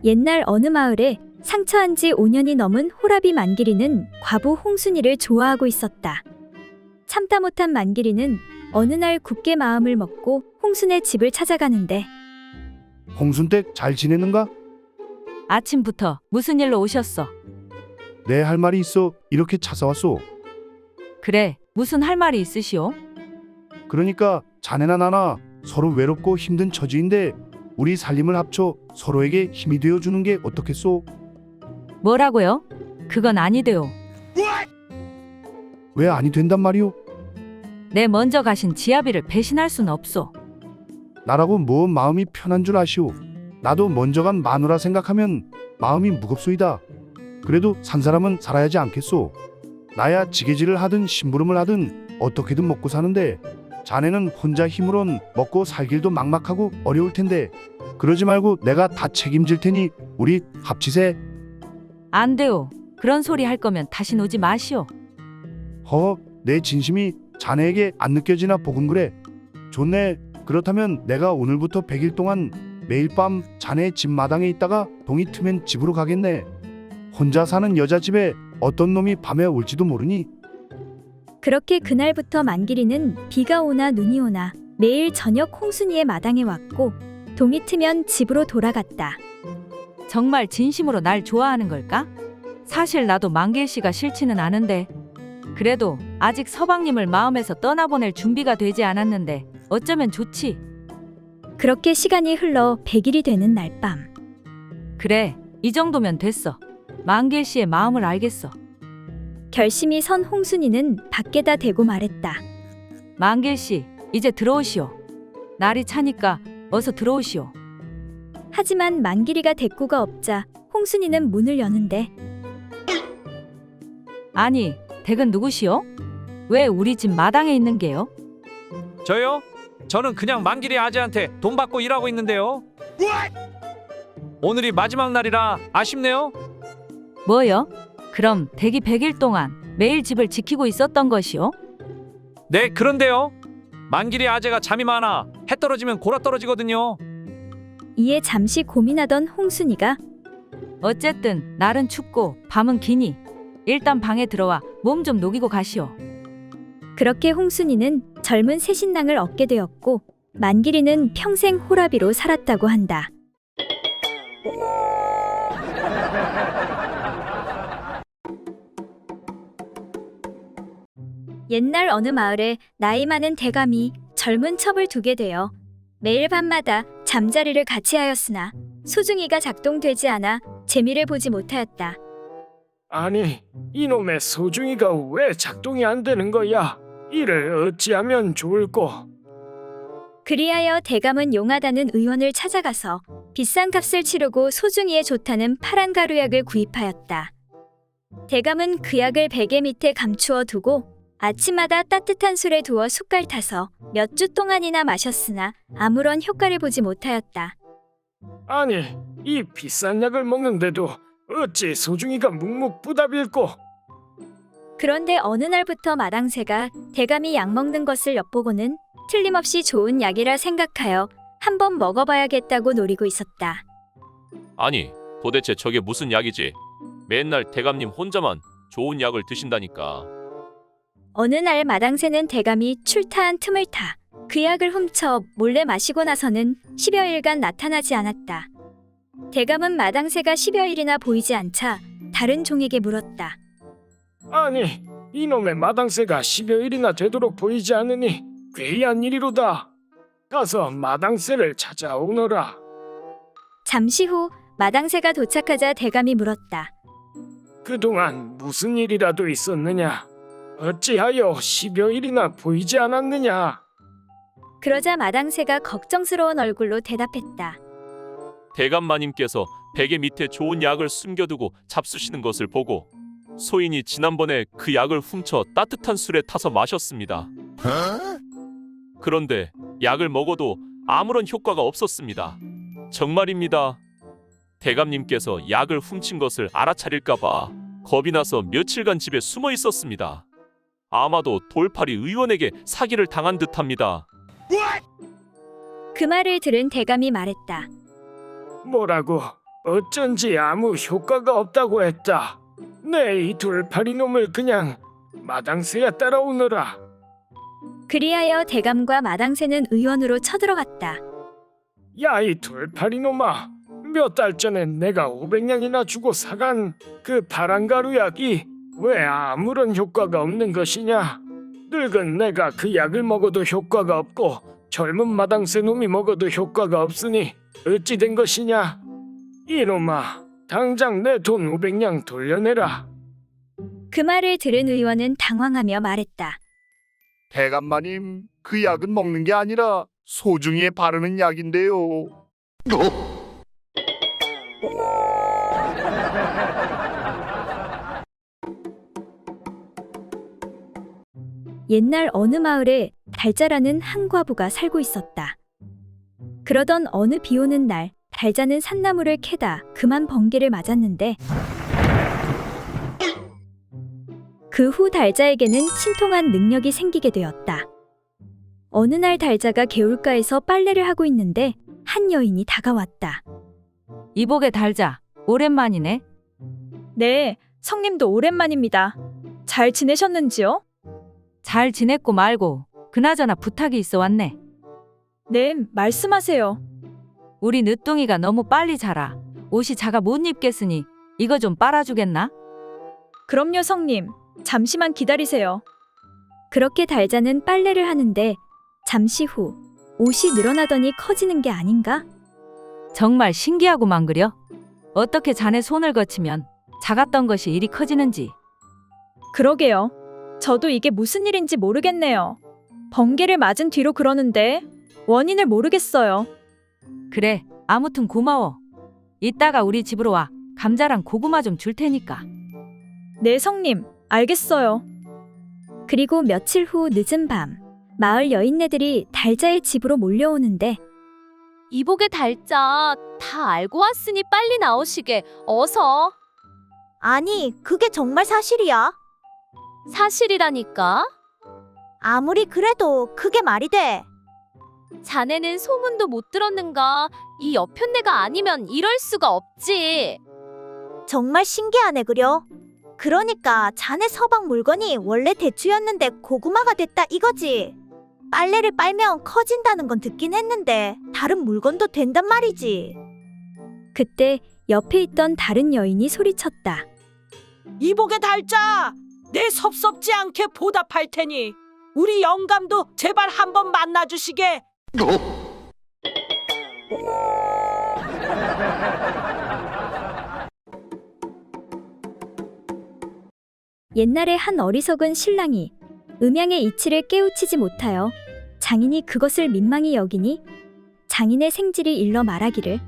옛날 어느 마을에 상처한 지 5년이 넘은 호라비 만기리는 과부 홍순이를 좋아하고 있었다. 참다 못한 만기리는 어느 날 굳게 마음을 먹고 홍순의 집을 찾아가는데 홍순댁 잘 지내는가? 아침부터 무슨 일로 오셨어? 내 할 말이 있어 이렇게 찾아왔소. 그래, 무슨 할 말이 있으시오? 그러니까 자네나 나나 서로 외롭고 힘든 처지인데 우리 살림을 합쳐 서로에게 힘이 되어주는 게 어떻겠소? 뭐라고요? 그건 아니대요. 왜 아니 된단 말이오? 내 먼저 가신 지아비를 배신할 순 없소. 나라고 뭐 마음이 편한 줄 아시오. 나도 먼저 간 마누라 생각하면 마음이 무겁소이다. 그래도 산 사람은 살아야지 않겠소. 나야 지게질을 하든 심부름을 하든 어떻게든 먹고 사는데 자네는 혼자 힘으론 먹고 살 길도 막막하고 어려울 텐데 그러지 말고 내가 다 책임질 테니 우리 합치세. 안 돼요. 그런 소리 할 거면 다신 오지 마시오. 내 진심이 자네에게 안 느껴지나 보군 그래. 좋네. 그렇다면 내가 오늘부터 100일 동안 매일 밤 자네 집 마당에 있다가 동이 트면 집으로 가겠네. 혼자 사는 여자 집에 어떤 놈이 밤에 올지도 모르니. 그렇게 그날부터 만기리는 비가 오나 눈이 오나 매일 저녁 홍순이의 마당에 왔고 동이 트면 집으로 돌아갔다. 정말 진심으로 날 좋아하는 걸까? 사실 나도 만길 씨가 싫지는 않은데 그래도 아직 서방님을 마음에서 떠나보낼 준비가 되지 않았는데 어쩌면 좋지. 그렇게 시간이 흘러 100일이 되는 날 밤. 그래, 이 정도면 됐어. 만길 씨의 마음을 알겠어. 결심이 선 홍순이는 밖에다 대고 말했다. 만길 씨, 이제 들어오시오. 날이 차니까 어서 들어오시오. 하지만 만기리가 대꾸가 없자 홍순이는 문을 여는데 아니, 댁은 누구시오? 왜 우리 집 마당에 있는 게요? 저요? 저는 그냥 만길이 아재한테 돈 받고 일하고 있는데요. 오늘이 마지막 날이라 아쉽네요. 뭐요? 그럼 댁이 100일 동안 매일 집을 지키고 있었던 것이요? 네, 그런데요. 만길이 아재가 잠이 많아 해 떨어지면 골아 떨어지거든요. 이에 잠시 고민하던 홍순이가 어쨌든 날은 춥고 밤은 기니 일단 방에 들어와 몸 좀 녹이고 가시오. 그렇게 홍순이는 젊은 새 신랑을 얻게 되었고 만기리는 평생 호라비로 살았다고 한다. 옛날 어느 마을에 나이 많은 대감이 젊은 첩을 두게 되어 매일 밤마다 잠자리를 같이 하였으나 소중이가 작동되지 않아 재미를 보지 못하였다. 아니, 이놈의 소중이가 왜 작동이 안 되는 거야? 이를 어찌하면 좋을꼬? 그리하여 대감은 용하다는 의원을 찾아가서 비싼 값을 치르고 소중이에 좋다는 파란 가루약을 구입하였다. 대감은 그 약을 베개 밑에 감추어 두고 아침마다 따뜻한 술에 두어 숟갈 타서 몇 주 동안이나 마셨으나 아무런 효과를 보지 못하였다. 아니, 이 비싼 약을 먹는데도 어찌 소중이가 묵묵부답일꼬? 그런데 어느 날부터 마당새가 대감이 약 먹는 것을 엿보고는 틀림없이 좋은 약이라 생각하여 한번 먹어봐야겠다고 노리고 있었다. 아니, 도대체 저게 무슨 약이지? 맨날 대감님 혼자만 좋은 약을 드신다니까. 어느 날 마당새는 대감이 출타한 틈을 타 그 약을 훔쳐 몰래 마시고 나서는 10여일간 나타나지 않았다. 대감은 마당새가 10여일이나 보이지 않자 다른 종에게 물었다. 아니, 이놈의 마당새가 10여일이나 되도록 보이지 않으니 괴이한 일이로다. 가서 마당새를 찾아오너라. 잠시 후 마당새가 도착하자 대감이 물었다. 그동안 무슨 일이라도 있었느냐? 어찌하여 10여일이나 보이지 않았느냐? 그러자 마당새가 걱정스러운 얼굴로 대답했다. 대감마님께서 베개 밑에 좋은 약을 숨겨두고 잡수시는 것을 보고 소인이 지난번에 그 약을 훔쳐 따뜻한 술에 타서 마셨습니다. 그런데 약을 먹어도 아무런 효과가 없었습니다. 정말입니다. 대감님께서 약을 훔친 것을 알아차릴까봐 겁이 나서 며칠간 집에 숨어 있었습니다. 아마도 돌팔이 의원에게 사기를 당한 듯합니다. 그 말을 들은 대감이 말했다. 뭐라고? 어쩐지 아무 효과가 없다고 했다. 내 이 돌팔이 놈을 그냥 마당새야 따라오너라. 그리하여 대감과 마당새는 의원으로 쳐들어갔다. 야, 이 돌팔이 놈아, 몇 달 전에 내가 500냥이나 주고 사간 그 파란가루약이 왜 아무런 효과가 없는 것이냐? 늙은 내가 그 약을 먹어도 효과가 없고 젊은 마당새 놈이 먹어도 효과가 없으니 어찌 된 것이냐? 이놈아, 당장 내 돈 500냥 돌려내라. 그 말을 들은 의원은 당황하며 말했다. 대감마님, 그 약은 먹는 게 아니라 소중이에 바르는 약인데요. 옛날 어느 마을에 달자라는 한 과부가 살고 있었다. 그러던 어느 비 오는 날 달자는 산나물을 캐다 그만 번개를 맞았는데 그 후 달자에게는 신통한 능력이 생기게 되었다. 어느 날 달자가 개울가에서 빨래를 하고 있는데 한 여인이 다가왔다. 이복의 달자, 오랜만이네. 네, 성님도 오랜만입니다. 잘 지내셨는지요? 잘 지냈고 말고 그나저나 부탁이 있어 왔네. 네, 말씀하세요. 우리 늦둥이가 너무 빨리 자라. 옷이 작아 못 입겠으니 이거 좀 빨아주겠나? 그럼요, 성님. 잠시만 기다리세요. 그렇게 달자는 빨래를 하는데 잠시 후 옷이 늘어나더니 커지는 게 아닌가? 정말 신기하구만 그려. 어떻게 자네 손을 거치면 작았던 것이 이리 커지는지. 그러게요. 저도 이게 무슨 일인지 모르겠네요. 번개를 맞은 뒤로 그러는데 원인을 모르겠어요. 그래, 아무튼 고마워. 이따가 우리 집으로 와. 감자랑 고구마 좀 줄 테니까. 네, 성님. 알겠어요. 그리고 며칠 후 늦은 밤, 마을 여인네들이 달자의 집으로 몰려오는데 이복의 달자 다 알고 왔으니 빨리 나오시게. 어서. 아니, 그게 정말 사실이야? 사실이라니까. 아무리 그래도 그게 말이 돼. 자네는 소문도 못 들었는가? 이 여편네가 아니면 이럴 수가 없지. 정말 신기하네 그려. 그러니까 자네 서방 물건이 원래 대추였는데 고구마가 됐다 이거지. 빨래를 빨면 커진다는 건 듣긴 했는데 다른 물건도 된단 말이지. 그때 옆에 있던 다른 여인이 소리쳤다. 이복의 달자, 내 섭섭지 않게 보답할 테니 우리 영감도 제발 한번 만나주시게. 옛날에 한 어리석은 신랑이 음양의 이치를 깨우치지 못하여 장인이 그것을 민망히 여기니 장인의 생질이 일러 말하기를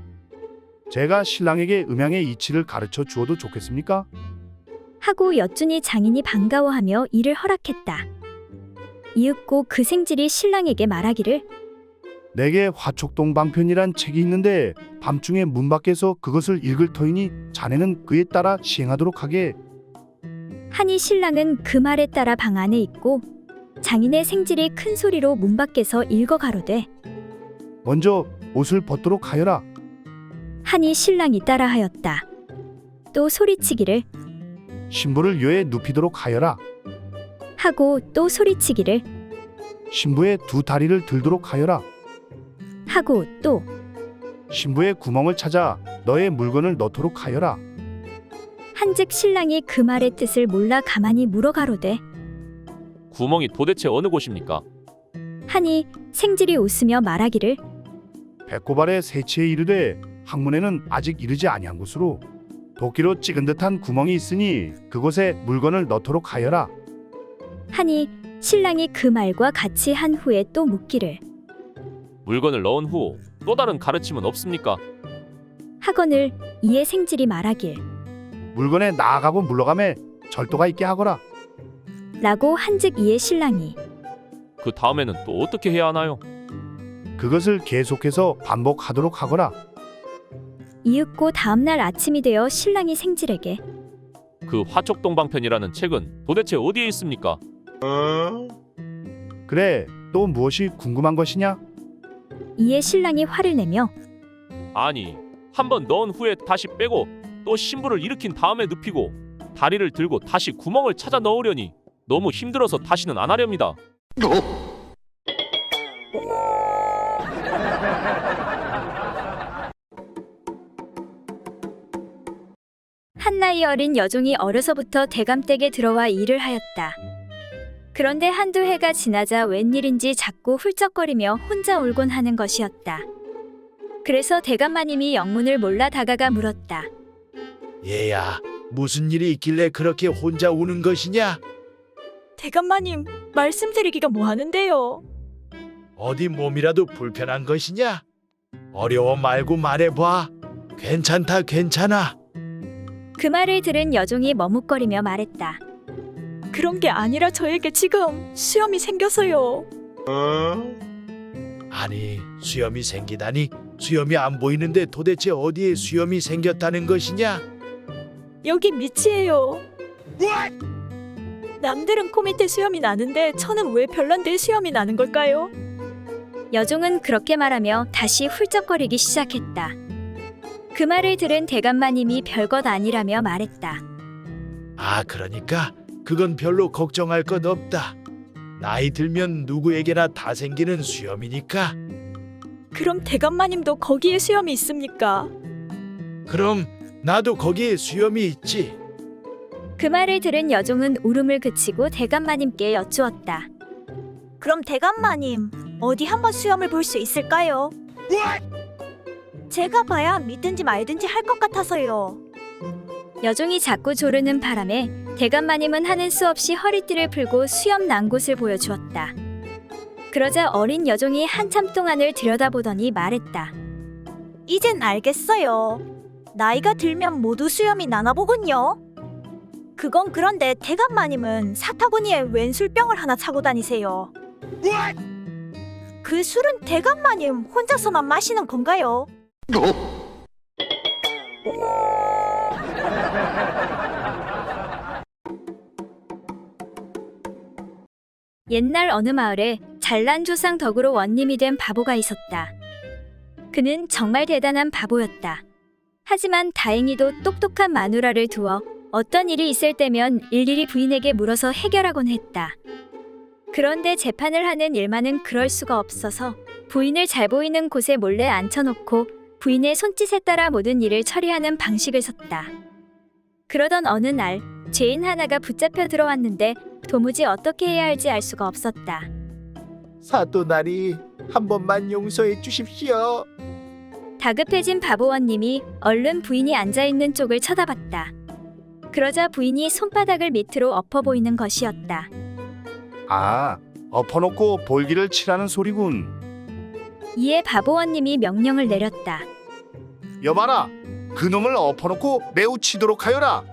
제가 신랑에게 음양의 이치를 가르쳐 주어도 좋겠습니까? 하고 여쭈니 장인이 반가워하며 이를 허락했다. 이윽고 그 생질이 신랑에게 말하기를 내게 화촉동방편이란 책이 있는데 밤중에 문 밖에서 그것을 읽을 터이니 자네는 그에 따라 시행하도록 하게. 하니 신랑은 그 말에 따라 방 안에 있고 장인의 생질이 큰 소리로 문 밖에서 읽어 가로되 먼저 옷을 벗도록 하여라. 하니 신랑이 따라하였다. 또 소리치기를 신부를 묘에 눕히도록 하여라. 하고 또 소리치기를 신부의 두 다리를 들도록 하여라. 하고 또 신부의 구멍을 찾아 너의 물건을 넣도록 하여라. 한즉 신랑이 그 말의 뜻을 몰라 가만히 물어 가로되 구멍이 도대체 어느 곳입니까? 하니 생질이 웃으며 말하기를 배꼽 아래 세치에 이르되 항문에는 아직 이르지 아니한 곳으로 도끼로 찍은 듯한 구멍이 있으니 그곳에 물건을 넣도록 하여라. 하니 신랑이 그 말과 같이 한 후에 또 묻기를 물건을 넣은 후 또 다른 가르침은 없습니까? 하거늘 이에 생질이 말하길 물건에 나아가고 물러가매 절도가 있게 하거라. 라고 한즉 이에 신랑이 그 다음에는 또 어떻게 해야 하나요? 그것을 계속해서 반복하도록 하거라. 이윽고 다음날 아침이 되어 신랑이 생질에게 그 화촉동방편이라는 책은 도대체 어디에 있습니까? 그래, 또 무엇이 궁금한 것이냐? 이에 신랑이 화를 내며 아니, 한번 넣은 후에 다시 빼고 또 신부를 일으킨 다음에 눕히고 다리를 들고 다시 구멍을 찾아 넣으려니 너무 힘들어서 다시는 안 하렵니다. 한 나이 어린 여종이 어려서부터 대감댁에 들어와 일을 하였다. 그런데 한두 해가 지나자 웬일인지 자꾸 훌쩍거리며 혼자 울곤 하는 것이었다. 그래서 대감마님이 영문을 몰라 다가가 물었다. 얘야, 무슨 일이 있길래 그렇게 혼자 우는 것이냐? 대감마님, 말씀드리기가 뭐하는데요? 어디 몸이라도 불편한 것이냐? 어려워 말고 말해봐. 괜찮다, 괜찮아. 그 말을 들은 여종이 머뭇거리며 말했다. 그런 게 아니라 저에게 지금 수염이 생겨서요. 아니, 수염이 생기다니. 수염이 안 보이는데 도대체 어디에 수염이 생겼다는 것이냐? 여기 밑이에요. 남들은 코 밑에 수염이 나는데 저는 왜 별난데 수염이 나는 걸까요? 여종은 그렇게 말하며 다시 훌쩍거리기 시작했다. 그 말을 들은 대감마님이 별것 아니라며 말했다. 아, 그러니까 그건 별로 걱정할 것 없다. 나이 들면 누구에게나 다 생기는 수염이니까. 그럼 대감마님도 거기에 수염이 있습니까? 그럼 나도 거기에 수염이 있지. 그 말을 들은 여종은 울음을 그치고 대감마님께 여쭈었다. 그럼 대감마님, 어디 한번 수염을 볼 수 있을까요? 제가 봐야 믿든지 말든지 할 것 같아서요. 여종이 자꾸 조르는 바람에 대감마님은 하는 수 없이 허리띠를 풀고 수염 난 곳을 보여주었다. 그러자 어린 여종이 한참 동안을 들여다보더니 말했다. 이젠 알겠어요. 나이가 들면 모두 수염이 나나 보군요. 그건 그런데 대감마님은 사타구니에 웬 술병을 하나 차고 다니세요? 그 술은 대감마님 혼자서만 마시는 건가요? 옛날 어느 마을에 잘난 조상 덕으로 원님이 된 바보가 있었다. 그는 정말 대단한 바보였다. 하지만 다행히도 똑똑한 마누라를 두어 어떤 일이 있을 때면 일일이 부인에게 물어서 해결하곤 했다. 그런데 재판을 하는 일만은 그럴 수가 없어서 부인을 잘 보이는 곳에 몰래 앉혀놓고 부인의 손짓에 따라 모든 일을 처리하는 방식을 썼다. 그러던 어느 날 죄인 하나가 붙잡혀 들어왔는데 도무지 어떻게 해야 할지 알 수가 없었다. 사또나리, 한 번만 용서해 주십시오. 다급해진 바보원님이 얼른 부인이 앉아있는 쪽을 쳐다봤다. 그러자 부인이 손바닥을 밑으로 엎어 보이는 것이었다. 아, 엎어놓고 볼기를 치라는 소리군. 이에 바보원님이 명령을 내렸다. 여봐라, 그놈을 엎어놓고 매우 치도록 하여라.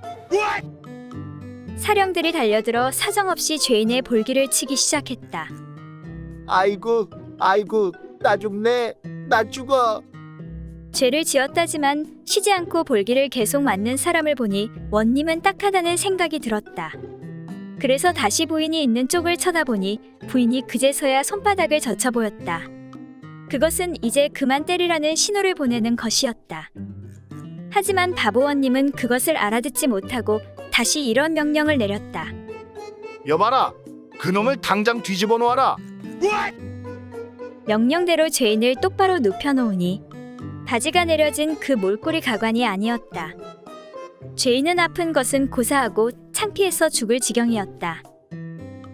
사령들이 달려들어 사정없이 죄인의 볼기를 치기 시작했다. 아이고, 나 죽네. 나 죽어. 죄를 지었다지만 쉬지 않고 볼기를 계속 맞는 사람을 보니 원님은 딱하다는 생각이 들었다. 그래서 다시 부인이 있는 쪽을 쳐다보니 부인이 그제서야 손바닥을 젖혀 보였다. 그것은 이제 그만 때리라는 신호를 보내는 것이었다. 하지만 바보원님은 그것을 알아듣지 못하고 다시 이런 명령을 내렸다. 여봐라, 그놈을 당장 뒤집어 놓아라. 명령대로 죄인을 똑바로 눕혀놓으니 바지가 내려진 그 몰골이 가관이 아니었다. 죄인은 아픈 것은 고사하고 창피해서 죽을 지경이었다.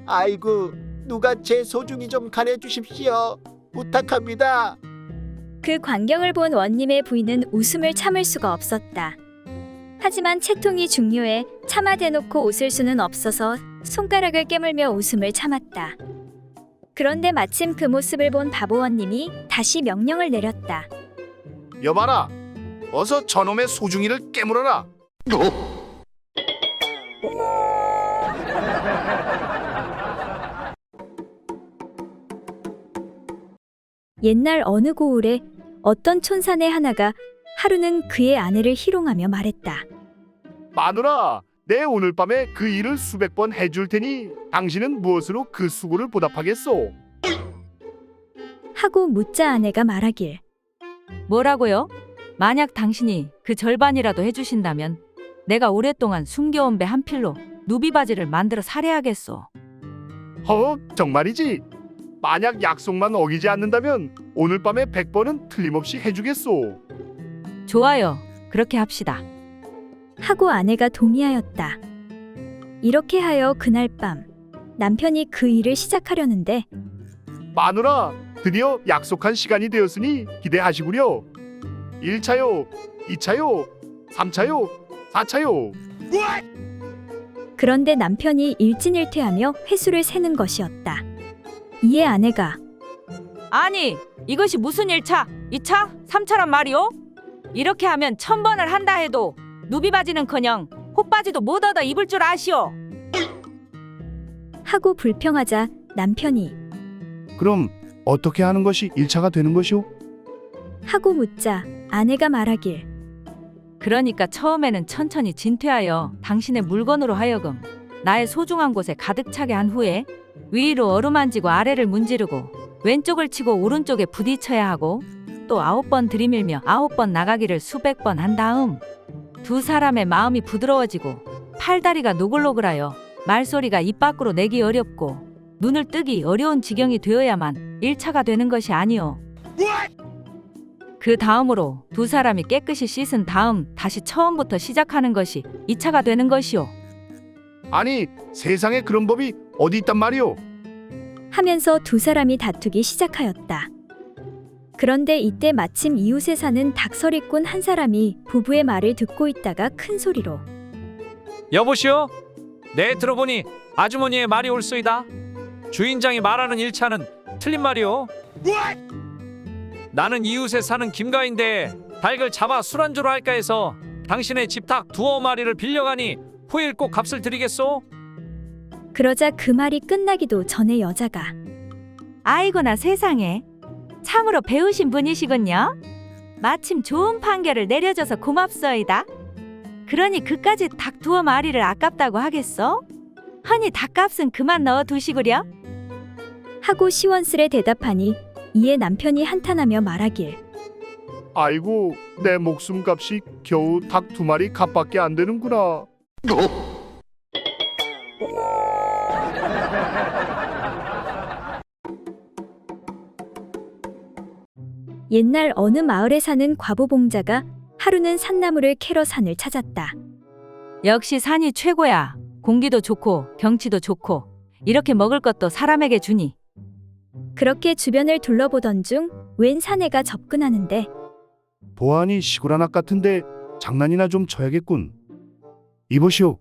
아이고, 누가 제 소중히 좀 가려주십시오. 부탁합니다. 그 광경을 본 원님의 부인은 웃음을 참을 수가 없었다. 하지만 채통이 중요해 차마 대놓고 웃을 수는 없어서 손가락을 깨물며 웃음을 참았다. 그런데 마침 그 모습을 본 바보원님이 다시 명령을 내렸다. 여봐라, 어서 저놈의 소중이를 깨물어라. 옛날 어느 고을에 어떤 촌사내 하나가 하루는 그의 아내를 희롱하며 말했다. 마누라, 내 오늘 밤에 그 일을 수백 번 해줄 테니 당신은 무엇으로 그 수고를 보답하겠소? 하고 묻자 아내가 말하길. 뭐라고요? 만약 당신이 그 절반이라도 해주신다면 내가 오랫동안 숨겨온 배 한 필로 누비바지를 만들어 살해하겠소. 정말이지? 만약 약속만 어기지 않는다면 오늘 밤에 100번은 틀림없이 해주겠소. 좋아요. 그렇게 합시다. 하고 아내가 동의하였다. 이렇게 하여 그날 밤 남편이 그 일을 시작하려는데 마누라, 드디어 약속한 시간이 되었으니 기대하시구려. 1차요, 2차요, 3차요, 4차요. 그런데 남편이 일진일퇴하며 횟수를 세는 것이었다. 이에 아내가 아니, 이것이 무슨 1차, 2차, 3차란 말이오? 이렇게 하면 1000번을 한다 해도 누비바지는커녕 혹바지도 못 얻어 입을 줄 아시오. 하고 불평하자 남편이 그럼 어떻게 하는 것이 1차가 되는 것이오? 하고 묻자 아내가 말하길 그러니까 처음에는 천천히 진퇴하여 당신의 물건으로 하여금 나의 소중한 곳에 가득 차게 한 후에 위로 어루만지고 아래를 문지르고 왼쪽을 치고 오른쪽에 부딪혀야 하고 또 9번 들이밀며 9번 나가기를 수백 번 한 다음 두 사람의 마음이 부드러워지고 팔다리가 노글노글하여 말소리가 입 밖으로 내기 어렵고 눈을 뜨기 어려운 지경이 되어야만 1차가 되는 것이 아니오. 그 다음으로 두 사람이 깨끗이 씻은 다음 다시 처음부터 시작하는 것이 2차가 되는 것이오. 아니, 세상에 그런 법이 어디 있단 말이오? 하면서 두 사람이 다투기 시작하였다. 그런데 이때 마침 이웃에 사는 닭서리꾼 한 사람이 부부의 말을 듣고 있다가 큰 소리로 여보시오. 내 들어보니 아주머니의 말이 옳소이다. 주인장이 말하는 1차는 틀린 말이오. 나는 이웃에 사는 김가인데 닭을 잡아 술안주로 할까 해서 당신의 집 닭 2마리를 빌려가니 후일 꼭 값을 드리겠소. 그러자 그 말이 끝나기도 전에 여자가 아이고나 세상에, 참으로 배우신 분이시군요. 마침 좋은 판결을 내려줘서 고맙소이다. 그러니 그까지 닭 2마리를 아깝다고 하겠소? 허니 닭값은 그만 넣어두시구려. 하고 시원스레 대답하니 이에 남편이 한탄하며 말하길 아이고, 내 목숨값이 겨우 닭 2마리 값밖에 안 되는구나. 옛날 어느 마을에 사는 과부봉자가 하루는 산나물을 캐러 산을 찾았다. 역시 산이 최고야. 공기도 좋고 경치도 좋고 이렇게 먹을 것도 사람에게 주니. 그렇게 주변을 둘러보던 중 웬 사내가 접근하는데 보안이 시골 한악 같은데 장난이나 좀 쳐야겠군. 이보시오,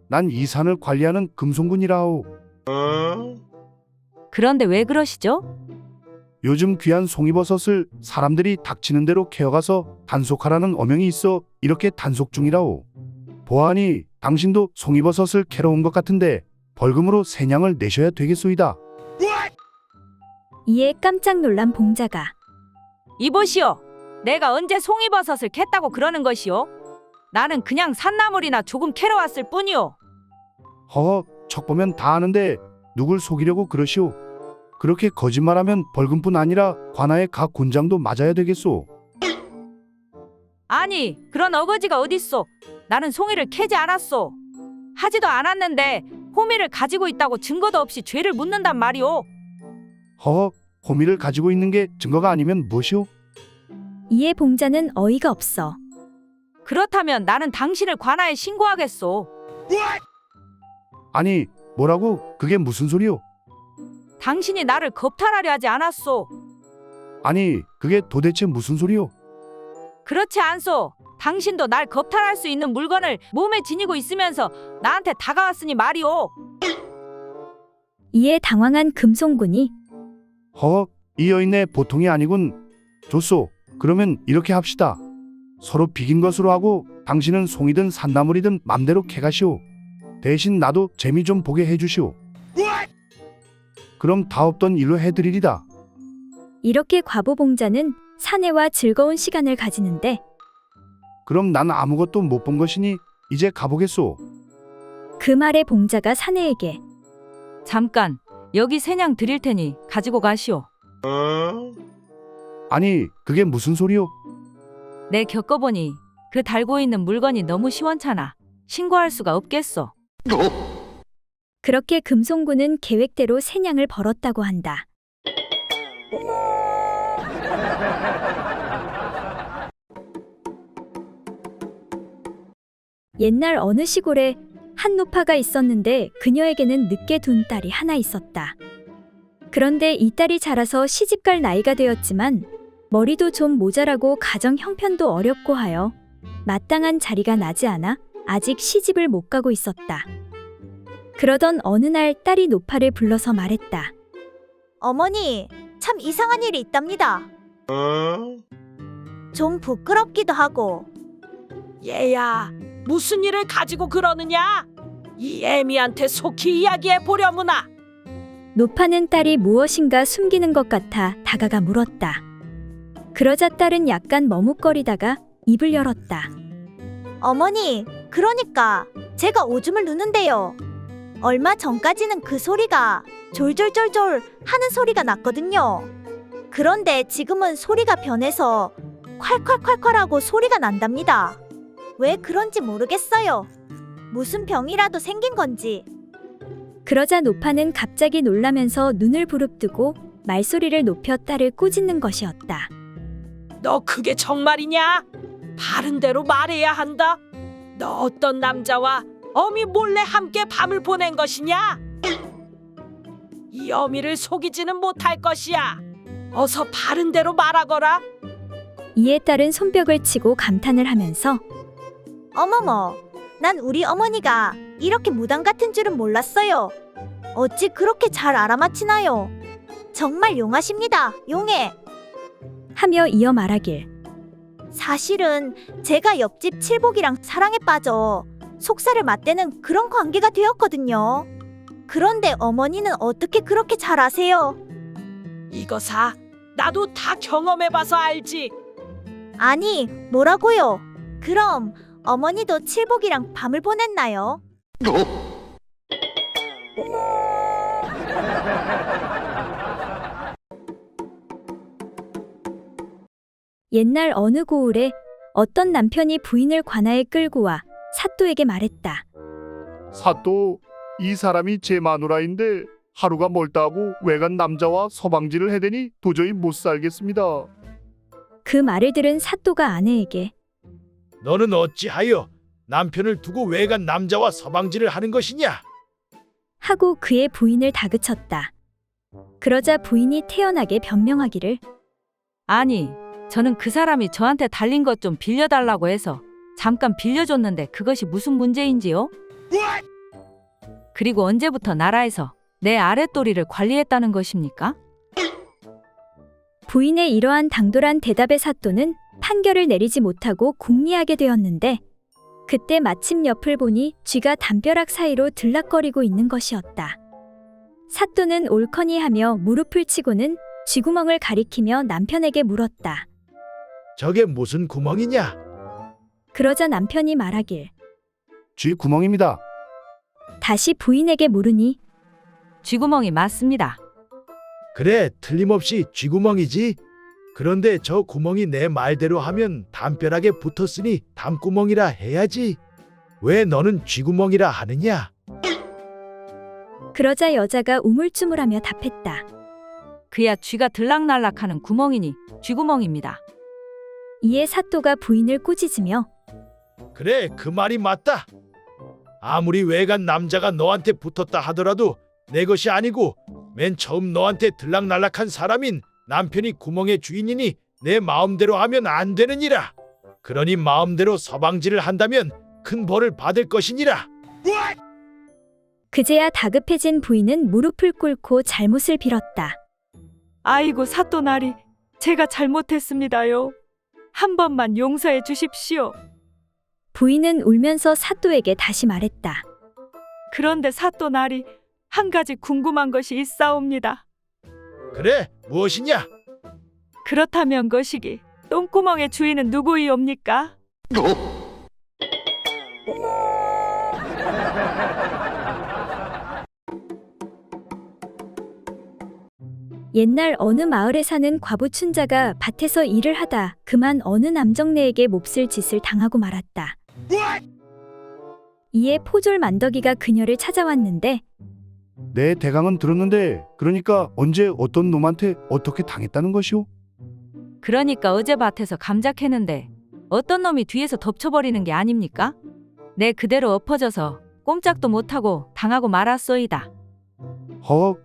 난 이 산을 관리하는 금송군이라오. 그런데 왜 그러시죠? 요즘 귀한 송이버섯을 사람들이 닥치는 대로 캐어가서 단속하라는 어명이 있어 이렇게 단속 중이라오. 보아하니 당신도 송이버섯을 캐러 온 것 같은데 벌금으로 세냥을 내셔야 되겠소이다. 이에 깜짝 놀란 봉자가 이보시오. 내가 언제 송이버섯을 캤다고 그러는 것이오? 나는 그냥 산나물이나 조금 캐러 왔을 뿐이오. 허허, 척 보면 다 아는데 누굴 속이려고 그러시오. 그렇게 거짓말하면 벌금뿐 아니라 관아의 각 곤장도 맞아야 되겠소. 아니, 그런 어거지가 어딨소. 나는 송이를 캐지 않았소. 하지도 않았는데 호미를 가지고 있다고 증거도 없이 죄를 묻는단 말이오. 허허, 호미를 가지고 있는 게 증거가 아니면 무엇이오? 이에 봉자는 어이가 없어 그렇다면 나는 당신을 관아에 신고하겠소. 아니, 뭐라고? 그게 무슨 소리요? 당신이 나를 겁탈하려 하지 않았소. 아니, 그게 도대체 무슨 소리요? 그렇지 않소. 당신도 날 겁탈할 수 있는 물건을 몸에 지니고 있으면서 나한테 다가왔으니 말이오. 이에 당황한 금송군이 허, 이 여인네 보통이 아니군. 좋소. 그러면 이렇게 합시다. 서로 비긴 것으로 하고 당신은 송이든 산나물이든 맘대로 캐가시오. 대신 나도 재미 좀 보게 해주시오. 그럼 다 없던 일로 해드리리다. 이렇게 과부봉자는 사내와 즐거운 시간을 가지는데 그럼 난 아무것도 못 본 것이니 이제 가보겠소. 그 말에 봉자가 사내에게 잠깐, 여기 세냥 드릴 테니 가지고 가시오. 아니, 그게 무슨 소리요? 내 겪어보니 그 달고 있는 물건이 너무 시원찮아. 신고할 수가 없겠소. 그렇게 금송군은 계획대로 새냥을 벌었다고 한다. 옛날 어느 시골에 한 노파가 있었는데 그녀에게는 늦게 둔 딸이 하나 있었다. 그런데 이 딸이 자라서 시집갈 나이가 되었지만 머리도 좀 모자라고 가정 형편도 어렵고 하여 마땅한 자리가 나지 않아 아직 시집을 못 가고 있었다. 그러던 어느 날 딸이 노파를 불러서 말했다. 어머니, 참 이상한 일이 있답니다. 좀 부끄럽기도 하고. 얘야, 무슨 일을 가지고 그러느냐? 이 애미한테 속히 이야기해 보려무나. 노파는 딸이 무엇인가 숨기는 것 같아 다가가 물었다. 그러자 딸은 약간 머뭇거리다가 입을 열었다. 어머니, 그러니까 제가 오줌을 누는데요. 얼마 전까지는 그 소리가 졸졸졸졸 하는 소리가 났거든요. 그런데 지금은 소리가 변해서 콸콸콸콸 하고 소리가 난답니다. 왜 그런지 모르겠어요. 무슨 병이라도 생긴 건지. 그러자 노파는 갑자기 놀라면서 눈을 부릅뜨고 말소리를 높여 딸을 꾸짖는 것이었다. 너 그게 정말이냐? 바른 대로 말해야 한다. 너 어떤 남자와 어미 몰래 함께 밤을 보낸 것이냐? 이 어미를 속이지는 못할 것이야. 어서 바른 대로 말하거라. 이에 딸은 손뼉을 치고 감탄을 하면서 어머머, 난 우리 어머니가 이렇게 무당 같은 줄은 몰랐어요. 어찌 그렇게 잘 알아맞히나요? 정말 용하십니다, 용해. 하며 이어 말하길. 사실은 제가 옆집 칠복이랑 사랑에 빠져 속살을 맞대는 그런 관계가 되었거든요. 그런데 어머니는 어떻게 그렇게 잘 아세요? 이거사, 나도 다 경험해봐서 알지. 아니, 뭐라고요? 그럼 어머니도 칠복이랑 밤을 보냈나요? 옛날 어느 고을에 어떤 남편이 부인을 관아에 끌고 와 사또에게 말했다. 사또, 이 사람이 제 마누라인데 하루가 멀다 하고 외간 남자와 서방질을 해대니 도저히 못 살겠습니다. 그 말을 들은 사또가 아내에게 너는 어찌하여 남편을 두고 외간 남자와 서방질을 하는 것이냐? 하고 그의 부인을 다그쳤다. 그러자 부인이 태연하게 변명하기를. 아니, 저는 그 사람이 저한테 달린 것 좀 빌려달라고 해서 잠깐 빌려줬는데 그것이 무슨 문제인지요? 그리고 언제부터 나라에서 내 아랫도리를 관리했다는 것입니까? 부인의 이러한 당돌한 대답에 사또는 판결을 내리지 못하고 궁리하게 되었는데 그때 마침 옆을 보니 쥐가 담벼락 사이로 들락거리고 있는 것이었다. 사또는 옳거니 하며 무릎을 치고는 쥐구멍을 가리키며 남편에게 물었다. 저게 무슨 구멍이냐? 그러자 남편이 말하길. 쥐 구멍입니다. 다시 부인에게 물으니 쥐구멍이 맞습니다. 그래, 틀림없이 쥐구멍이지. 그런데 저 구멍이 내 말대로 하면 담벼락에 붙었으니 담구멍이라 해야지. 왜 너는 쥐구멍이라 하느냐? 그러자 여자가 우물쭈물하며 답했다. 그야 쥐가 들락날락하는 구멍이니 쥐구멍입니다. 이에 사또가 부인을 꾸짖으며 그래, 그 말이 맞다. 아무리 외간 남자가 너한테 붙었다 하더라도 내 것이 아니고 맨 처음 너한테 들락날락한 사람인 남편이 구멍의 주인이니 내 마음대로 하면 안 되느니라. 그러니 마음대로 서방질을 한다면 큰 벌을 받을 것이니라. 그제야 다급해진 부인은 무릎을 꿇고 잘못을 빌었다. 아이고 사또나리, 제가 잘못했습니다요. 한 번만 용서해 주십시오. 부인은 울면서 사또에게 다시 말했다. 그런데 사또나리, 한 가지 궁금한 것이 있사옵니다. 그래, 무엇이냐? 그렇다면 거시기 똥구멍의 주인은 누구이옵니까? 옛날 어느 마을에 사는 과부 춘자가 밭에서 일을 하다 그만 어느 남정네에게 몹쓸 짓을 당하고 말았다. 이에 포졸 만덕이가 그녀를 찾아왔는데 내 대강은 들었는데 그러니까 언제 어떤 놈한테 어떻게 당했다는 것이오? 그러니까 어제 밭에서 감자 캐는데 어떤 놈이 뒤에서 덮쳐버리는 게 아닙니까? 내 그대로 엎어져서 꼼짝도 못하고 당하고 말았소이다.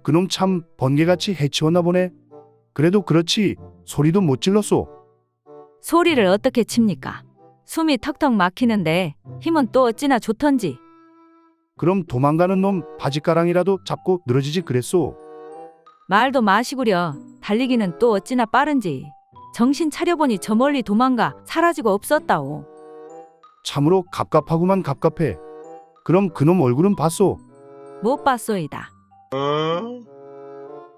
그놈 참 번개같이 해치웠나 보네. 그래도 그렇지 소리도 못 질렀소. 소리를 어떻게 칩니까? 숨이 턱턱 막히는데 힘은 또 어찌나 좋던지. 그럼 도망가는 놈 바지가랑이라도 잡고 늘어지지 그랬소. 말도 마시구려. 달리기는 또 어찌나 빠른지. 정신 차려보니 저 멀리 도망가 사라지고 없었다오. 참으로 갑갑하구만 갑갑해. 그럼 그놈 얼굴은 봤소? 못 봤소이다.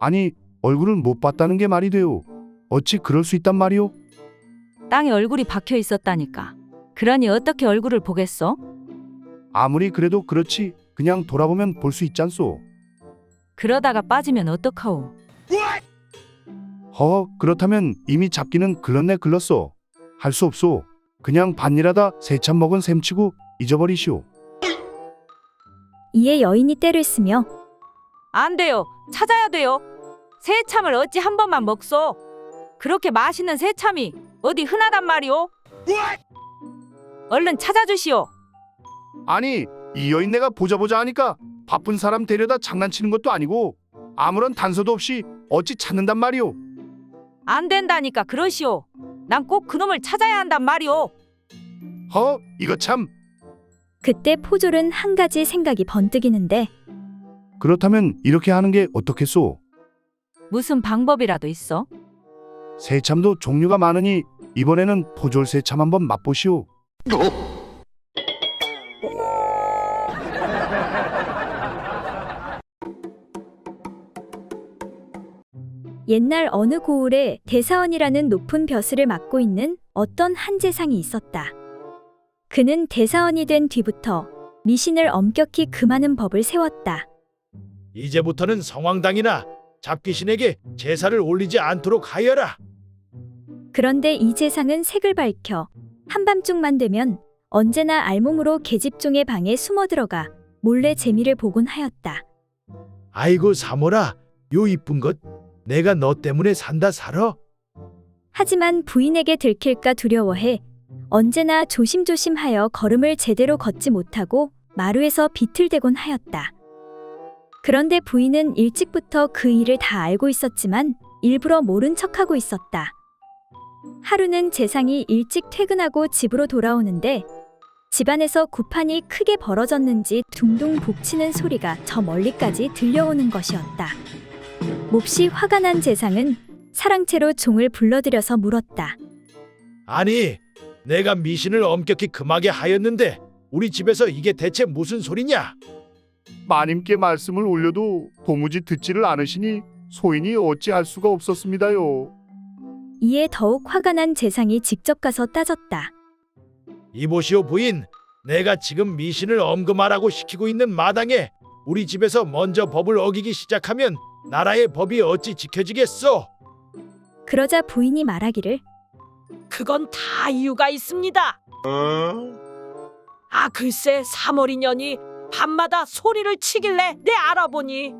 아니 얼굴을 못 봤다는 게 말이 돼요. 어찌 그럴 수 있단 말이오? 땅에 얼굴이 박혀 있었다니까. 그러니 어떻게 얼굴을 보겠소? 아무리 그래도 그렇지 그냥 돌아보면 볼 수 있잖소. 그러다가 빠지면 어떡하오? 그렇다면 이미 잡기는 글렀네 글렀소. 할 수 없소. 그냥 반일하다 새참 먹은 셈치고 잊어버리시오. 이에 여인이 떼를 쓰며 안 돼요. 찾아야 돼요. 새참을 어찌 한 번만 먹소? 그렇게 맛있는 새참이 어디 흔하단 말이오? 얼른 찾아주시오. 아니 이 여인 내가 보자 하니까 바쁜 사람 데려다 장난치는 것도 아니고 아무런 단서도 없이 어찌 찾는단 말이오. 안 된다니까 그러시오. 난 꼭 그놈을 찾아야 한단 말이오. 이거 참. 그때 포졸은 한 가지 생각이 번뜩이는데 그렇다면 이렇게 하는 게 어떻겠소? 무슨 방법이라도 있어? 새참도 종류가 많으니 이번에는 포졸 새참 한번 맛보시오. 옛날 어느 고을에 대사원이라는 높은 벼슬을 맡고 있는 어떤 한 재상이 있었다. 그는 대사원이 된 뒤부터 미신을 엄격히 금하는 법을 세웠다. 이제부터는 성황당이나 잡귀신에게 제사를 올리지 않도록 하여라. 그런데 이 재상은 색을 밝혀 한밤중만 되면 언제나 알몸으로 계집종의 방에 숨어 들어가 몰래 재미를 보곤 하였다. 아이고 사모라, 요 이쁜 것 내가 너 때문에 산다 살아. 하지만 부인에게 들킬까 두려워해 언제나 조심조심하여 걸음을 제대로 걷지 못하고 마루에서 비틀대곤 하였다. 그런데 부인은 일찍부터 그 일을 다 알고 있었지만 일부러 모른 척하고 있었다. 하루는 재상이 일찍 퇴근하고 집으로 돌아오는데 집안에서 구판이 크게 벌어졌는지 둥둥 북치는 소리가 저 멀리까지 들려오는 것이었다. 몹시 화가 난 재상은 사랑채로 종을 불러들여서 물었다. 아니, 내가 미신을 엄격히 금하게 하였는데 우리 집에서 이게 대체 무슨 소리냐? 마님께 말씀을 올려도 도무지 듣지를 않으시니 소인이 어찌할 수가 없었습니다요. 이에 더욱 화가 난 재상이 직접 가서 따졌다. 이보시오 부인, 내가 지금 미신을 엄금하라고 시키고 있는 마당에 우리 집에서 먼저 법을 어기기 시작하면 나라의 법이 어찌 지켜지겠소? 그러자 부인이 말하기를 그건 다 이유가 있습니다. 글쎄 3월 년이 밤마다 소리를 치길래 내 알아보니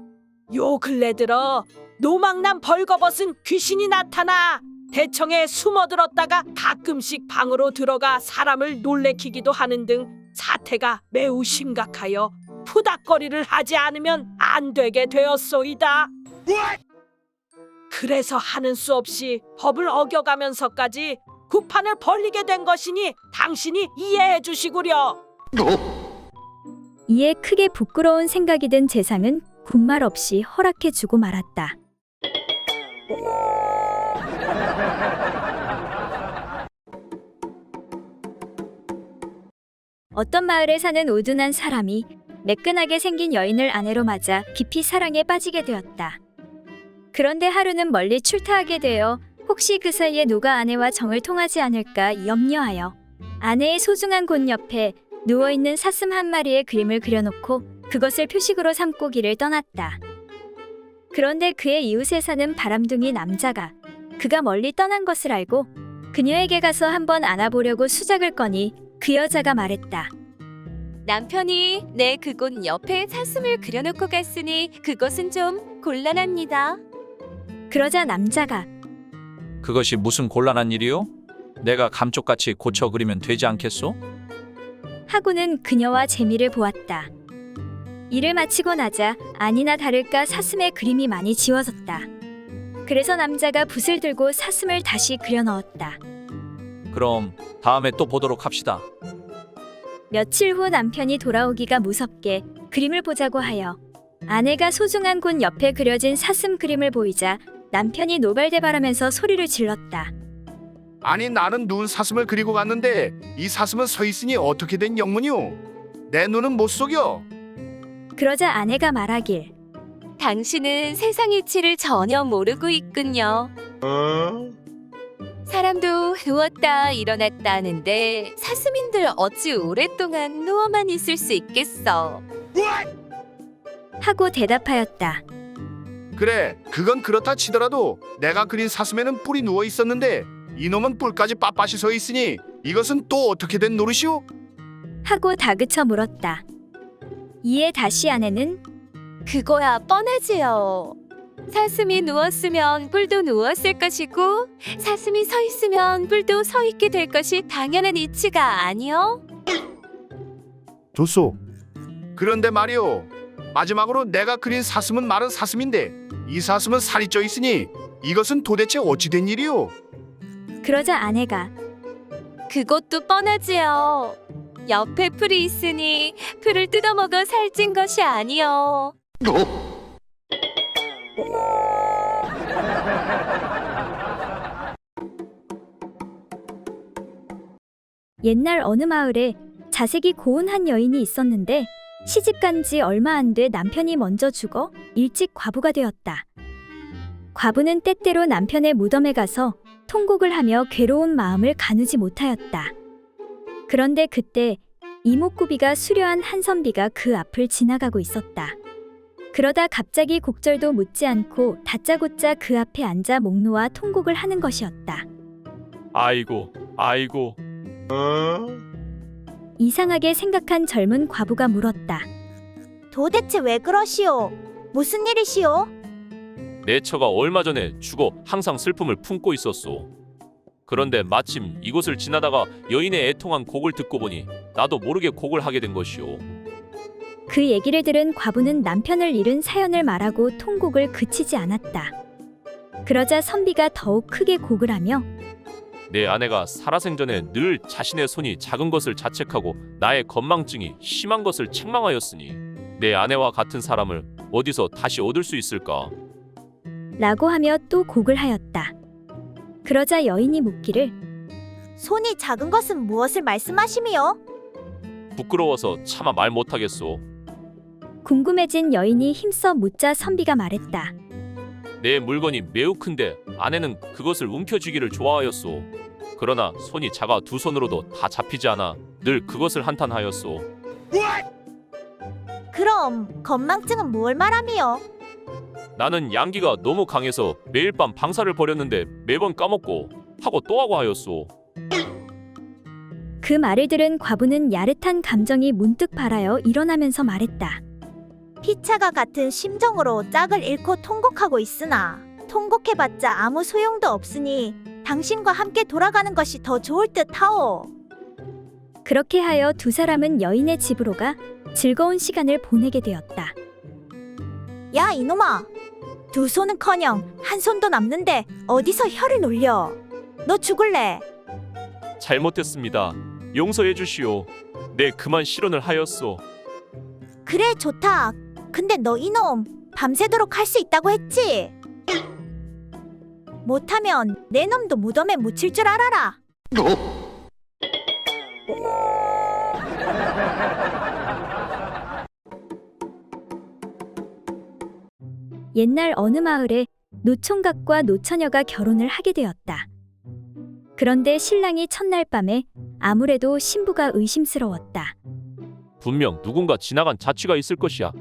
요 근래 들어 노망난 벌거벗은 귀신이 나타나 대청에 숨어들었다가 가끔씩 방으로 들어가 사람을 놀래키기도 하는 등 사태가 매우 심각하여 푸닥거리를 하지 않으면 안 되게 되었소이다. 그래서 하는 수 없이 법을 어겨가면서까지 구판을 벌리게 된 것이니 당신이 이해해 주시구려. 이에 크게 부끄러운 생각이 든 재상은 군말 없이 허락해주고 말았다. 어떤 마을에 사는 우둔한 사람이 매끈하게 생긴 여인을 아내로 맞아 깊이 사랑에 빠지게 되었다. 그런데 하루는 멀리 출타하게 되어 혹시 그 사이에 누가 아내와 정을 통하지 않을까 염려하여 아내의 소중한 곳 옆에 누워있는 사슴 한 마리의 그림을 그려놓고 그것을 표식으로 삼고 길을 떠났다. 그런데 그의 이웃에 사는 바람둥이 남자가 그가 멀리 떠난 것을 알고 그녀에게 가서 한번 안아보려고 수작을 꺼니 그 여자가 말했다. 남편이 내 그곳 옆에 사슴을 그려놓고 갔으니 그것은 좀 곤란합니다. 그러자 남자가 그것이 무슨 곤란한 일이요? 내가 감쪽같이 고쳐 그리면 되지 않겠소? 하고는 그녀와 재미를 보았다. 일을 마치고 나자 아니나 다를까 사슴의 그림이 많이 지워졌다. 그래서 남자가 붓을 들고 사슴을 다시 그려 넣었다. 그럼 다음에 또 보도록 합시다. 며칠 후 남편이 돌아오기가 무섭게 그림을 보자고 하여 아내가 소중한 곳 옆에 그려진 사슴 그림을 보이자 남편이 노발대발하면서 소리를 질렀다. 아니 나는 눈 사슴을 그리고 갔는데 이 사슴은 서 있으니 어떻게 된 영문이오? 내 눈은 못 속여. 그러자 아내가 말하길 당신은 세상 이치를 전혀 모르고 있군요. 사람도 누웠다 일어났다 하는데 사슴인들 어찌 오랫동안 누워만 있을 수 있겠어. 하고 대답하였다. 그래 그건 그렇다 치더라도 내가 그린 사슴에는 뿔이 누워 있었는데 이놈은 뿔까지 빳빳이 서 있으니 이것은 또 어떻게 된 노릇이오? 하고 다그쳐 물었다. 이에 다시 아내는 그거야 뻔하지요. 사슴이 누웠으면 뿔도 누웠을 것이고 사슴이 서 있으면 뿔도 서 있게 될 것이 당연한 이치가 아니요? 좋소. 그런데 말이오. 마지막으로 내가 그린 사슴은 마른 사슴인데 이 사슴은 살이 쪄 있으니 이것은 도대체 어찌 된 일이오? 그러자 아내가 그것도 뻔하지요. 옆에 풀이 있으니 풀을 뜯어먹어 살찐 것이 아니요. 옛날 어느 마을에 자색이 고운 한 여인이 있었는데 시집간 지 얼마 안 돼 남편이 먼저 죽어 일찍 과부가 되었다. 과부는 때때로 남편의 무덤에 가서 통곡을 하며 괴로운 마음을 가누지 못하였다. 그런데 그때 이목구비가 수려한 한 선비가 그 앞을 지나가고 있었다. 그러다 갑자기 곡절도 묻지 않고 다짜고짜 그 앞에 앉아 목 놓아 통곡을 하는 것이었다. 아이고, 아이고. 이상하게 생각한 젊은 과부가 물었다. 도대체 왜 그러시오? 무슨 일이시오? 내 처가 얼마 전에 죽어 항상 슬픔을 품고 있었소. 그런데 마침 이곳을 지나다가 여인의 애통한 곡을 듣고 보니 나도 모르게 곡을 하게 된 것이오. 그 얘기를 들은 과부는 남편을 잃은 사연을 말하고 통곡을 그치지 않았다. 그러자 선비가 더욱 크게 곡을 하며 내 아내가 살아생전에 늘 자신의 손이 작은 것을 자책하고 나의 건망증이 심한 것을 책망하였으니 내 아내와 같은 사람을 어디서 다시 얻을 수 있을까? 라고 하며 또 곡을 하였다. 그러자 여인이 묻기를 손이 작은 것은 무엇을 말씀하심이요? 부끄러워서 차마 말 못하겠소. 궁금해진 여인이 힘써 묻자 선비가 말했다. 내 물건이 매우 큰데 아내는 그것을 움켜쥐기를 좋아하였소. 그러나 손이 작아 두 손으로도 다 잡히지 않아 늘 그것을 한탄하였소. 그럼 건망증은 무얼 말함이요? 나는 양기가 너무 강해서 매일 밤 방사를 벌였는데 매번 까먹고 하고 또 하고 하였소. 그 말을 들은 과부는 야릇한 감정이 문득 발하여 일어나면서 말했다. 피차가 같은 심정으로 짝을 잃고 통곡하고 있으나 통곡해봤자 아무 소용도 없으니 당신과 함께 돌아가는 것이 더 좋을 듯하오. 그렇게 하여 두 사람은 여인의 집으로 가 즐거운 시간을 보내게 되었다. 야 이놈아, 두 손은커녕 한 손도 남는데 어디서 혀를 놀려? 너 죽을래? 잘못했습니다. 용서해 주시오. 내 그만 실언을 하였소. 그래 좋다. 근데 너 이놈 밤새도록 할 수 있다고 했지? 못하면 내 놈도 무덤에 묻힐 줄 알아라. 옛날 어느 마을에 노총각과 노처녀가 결혼을 하게 되었다. 그런데 신랑이 첫날 밤에 아무래도 신부가 의심스러웠다. 분명 누군가 지나간 자취가 있을 것이야.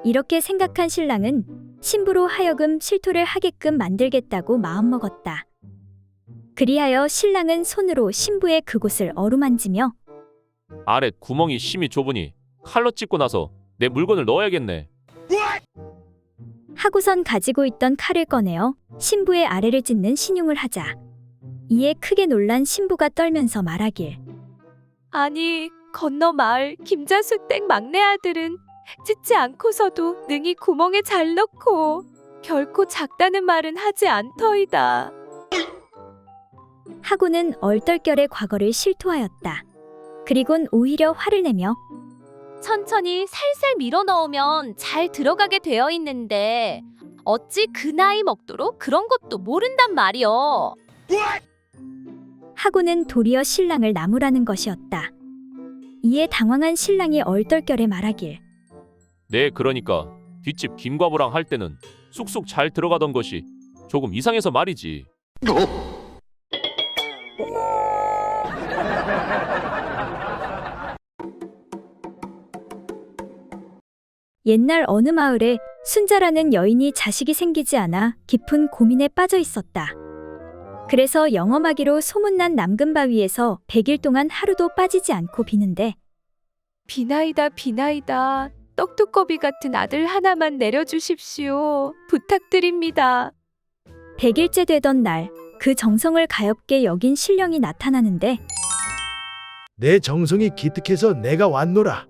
이렇게 생각한 신랑은 신부로 하여금 실토를 하게끔 만들겠다고 마음먹었다. 그리하여 신랑은 손으로 신부의 그곳을 어루만지며 아랫 구멍이 심히 좁으니 칼로 찢고 나서 내 물건을 넣어야겠네. 하고선 가지고 있던 칼을 꺼내어 신부의 아래를 찢는 신용을 하자. 이에 크게 놀란 신부가 떨면서 말하길. 아니, 건너 마을 김자수 댁 막내 아들은 찢지 않고서도 능히 구멍에 잘 넣고 결코 작다는 말은 하지 않더이다. 하고는 얼떨결에 과거를 실토하였다. 그리곤 오히려 화를 내며 천천히 살살 밀어 넣으면 잘 들어가게 되어 있는데 어찌 그 나이 먹도록 그런 것도 모른단 말이여. 하고는 도리어 신랑을 나무라는 것이었다. 이에 당황한 신랑이 얼떨결에 말하길. 네, 그러니까 뒷집 김과부랑 할 때는 쑥쑥 잘 들어가던 것이 조금 이상해서 말이지. 옛날 어느 마을에 순자라는 여인이 자식이 생기지 않아 깊은 고민에 빠져 있었다. 그래서 영험하기로 소문난 남근바위에서 100일 동안 하루도 빠지지 않고 비는데 비나이다 비나이다. 떡두꺼비 같은 아들 하나만 내려주십시오. 부탁드립니다. 100일째 되던 날 그 정성을 가엾게 여긴 신령이 나타나는데 내 정성이 기특해서 내가 왔노라.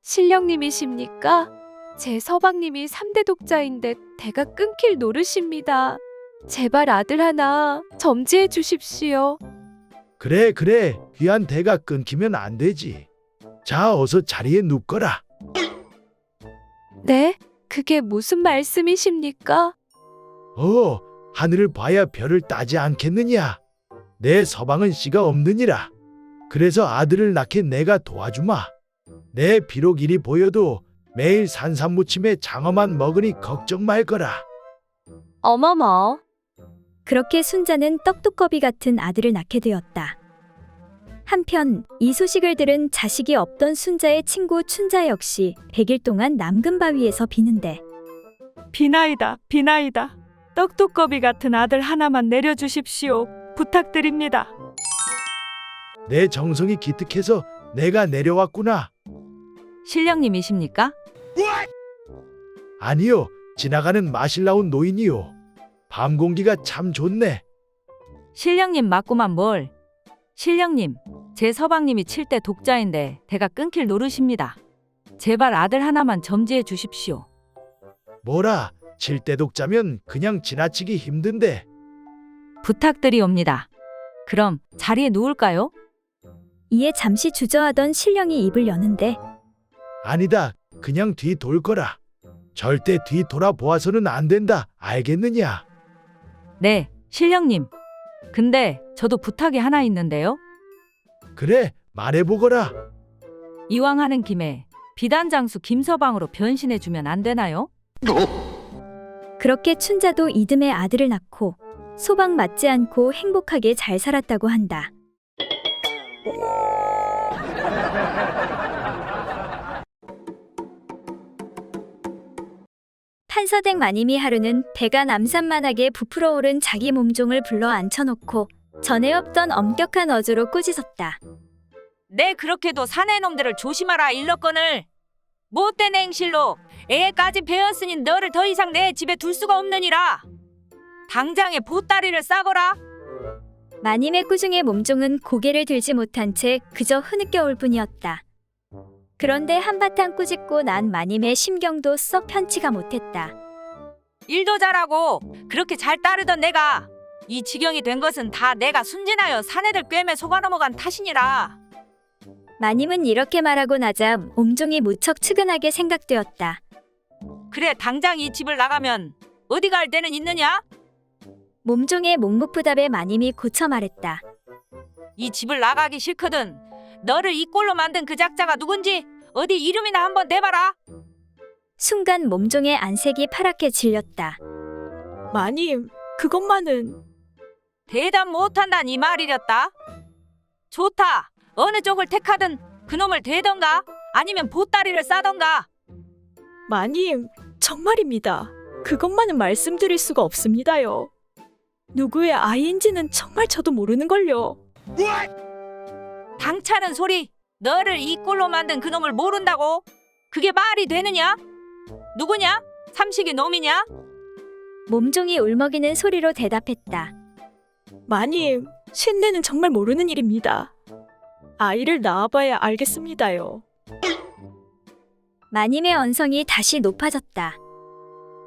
신령님이십니까? 제 서방님이 3대 독자인데 대가 끊길 노릇입니다. 제발 아들 하나 점지해 주십시오. 그래 귀한 대가 끊기면 안 되지. 자, 어서 자리에 눕거라. 네? 그게 무슨 말씀이십니까? 하늘을 봐야 별을 따지 않겠느냐. 내 서방은 씨가 없느니라. 그래서 아들을 낳게 내가 도와주마. 내 비록 일이 보여도 매일 산삼무침에 장어만 먹으니 걱정 말거라. 어머머. 그렇게 순자는 떡두꺼비 같은 아들을 낳게 되었다. 한편 이 소식을 들은 자식이 없던 순자의 친구 춘자 역시 100일 동안 남근바위에서 비는데 비나이다, 비나이다. 떡두꺼비 같은 아들 하나만 내려주십시오. 부탁드립니다. 내 정성이 기특해서 내가 내려왔구나. 신령님이십니까? 아니요, 지나가는 마실 나온 노인이요. 밤 공기가 참 좋네. 신령님 맞구만 뭘. 신령님, 제 서방님이 7대 독자인데 대가 끊길 노릇입니다. 제발 아들 하나만 점지해 주십시오. 뭐라, 7대 독자면 그냥 지나치기 힘든데. 부탁드리옵니다. 그럼 자리에 누울까요? 이에 잠시 주저하던 신령이 입을 여는데 아니다, 그냥 뒤 돌 거라. 절대 뒤 돌아보아서는 안 된다. 알겠느냐? 네, 신령님. 근데 저도 부탁이 하나 있는데요. 그래, 말해보거라. 이왕 하는 김에 비단장수 김서방으로 변신해주면 안 되나요? 그렇게 춘자도 이듬해 아들을 낳고 소방 맞지 않고 행복하게 잘 살았다고 한다. 판서댁 마님이 하루는 배가 남산만하게 부풀어 오른 자기 몸종을 불러 앉혀놓고 전에 없던 엄격한 어조로 꾸짖었다. 네, 그렇게도 사내놈들을 조심하라 일렀거늘. 못된 행실로 애까지 배웠으니 너를 더 이상 내 집에 둘 수가 없느니라. 당장에 보따리를 싸거라. 마님의 꾸중의 몸종은 고개를 들지 못한 채 그저 흐느껴 올 뿐이었다. 그런데 한바탕 꾸짖고 난 마님의 심경도 썩 편치가 못했다. 일도 잘하고 그렇게 잘 따르던 내가 이 지경이 된 것은 다 내가 순진하여 사내들 꿰매 속아 넘어간 탓이니라. 마님은 이렇게 말하고 나자 몸종이 무척 측은하게 생각되었다. 그래, 당장 이 집을 나가면 어디 갈 데는 있느냐? 몸종의 묵묵부답에 마님이 고쳐 말했다. 이 집을 나가기 싫거든. 너를 이 꼴로 만든 그 작자가 누군지 어디 이름이나 한번 대봐라. 순간 몸종의 안색이 파랗게 질렸다. 마님, 그것만은. 대답 못한다니 말이렸다. 좋다. 어느 쪽을 택하든 그놈을 대던가 아니면 보따리를 싸던가. 마님, 정말입니다. 그것만은 말씀드릴 수가 없습니다요. 누구의 아이인지는 정말 저도 모르는걸요. 당차는 소리. 너를 이 꼴로 만든 그놈을 모른다고? 그게 말이 되느냐? 누구냐? 삼식이 놈이냐? 몸종이 울먹이는 소리로 대답했다. 마님, 쉰내는 정말 모르는 일입니다. 아이를 낳아봐야 알겠습니다요. 마님의 언성이 다시 높아졌다.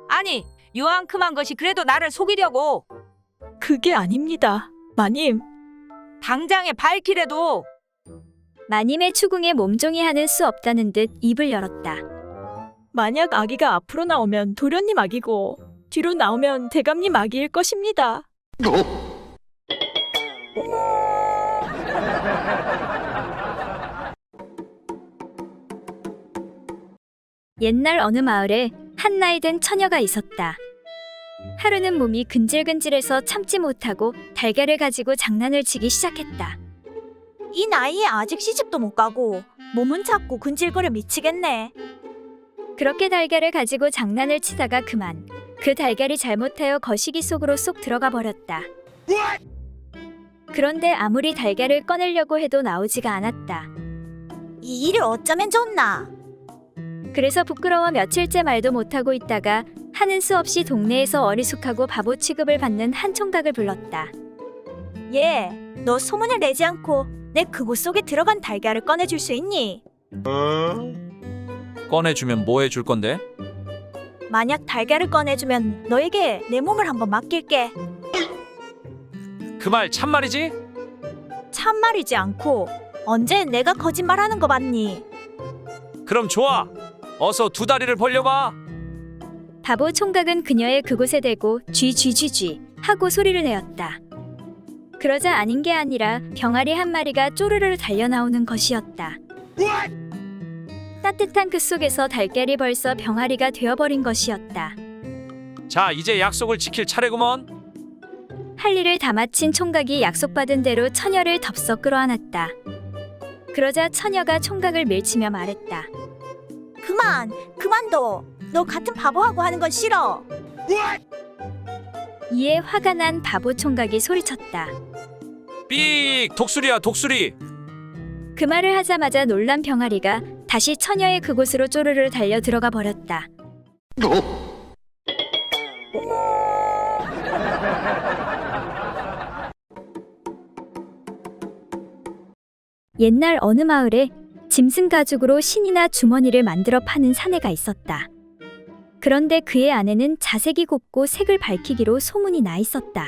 아니, 요만큼한 것이 그래도 나를 속이려고. 그게 아닙니다. 마님, 당장에 밝히래도. 마님의 추궁에 몸종이 하는 수 없다는 듯 입을 열었다. 만약 아기가 앞으로 나오면 도련님 아기고 뒤로 나오면 대감님 아기일 것입니다. 옛날 어느 마을에 한 나이 든 처녀가 있었다. 하루는 몸이 근질근질해서 참지 못하고 달걀을 가지고 장난을 치기 시작했다. 이 나이에 아직 시집도 못 가고 몸은 자꾸 근질거려 미치겠네. 그렇게 달걀을 가지고 장난을 치다가 그만 그 달걀이 잘못하여 거시기 속으로 쏙 들어가 버렸다. 그런데 아무리 달걀을 꺼내려고 해도 나오지가 않았다. 이 일을 어쩌면 좋나? 그래서 부끄러워 며칠째 말도 못하고 있다가 하는 수 없이 동네에서 어리숙하고 바보 취급을 받는 한 총각을 불렀다. 얘, 너 소문을 내지 않고 내 그곳 속에 들어간 달걀을 꺼내줄 수 있니? 꺼내주면 뭐 해줄 건데? 만약 달걀을 꺼내주면 너에게 내 몸을 한번 맡길게. 그 말 참말이지? 참말이지 않고 언제 내가 거짓말하는 거 봤니? 그럼 좋아. 어서 두 다리를 벌려봐. 바보 총각은 그녀의 그곳에 대고 쥐쥐쥐쥐 하고 소리를 내었다. 그러자 아닌 게 아니라 병아리 한 마리가 쪼르르 달려나오는 것이었다. 따뜻한 그 속에서 달걀이 벌써 병아리가 되어버린 것이었다. 자, 이제 약속을 지킬 차례구먼. 할 일을 다 마친 총각이 약속받은 대로 처녀를 덥석 끌어안았다. 그러자 처녀가 총각을 밀치며 말했다. 그만둬. 너 같은 바보하고 하는 건 싫어. 이에 화가 난 바보 총각이 소리쳤다. 삑! 독수리야, 독수리. 그 말을 하자마자 놀란 병아리가 다시 처녀의 그곳으로 쪼르르 달려 들어가 버렸다. 옛날 어느 마을에 짐승 가죽으로 신이나 주머니를 만들어 파는 사내가 있었다. 그런데 그의 아내는 자색이 곱고 색을 밝히기로 소문이 나 있었다.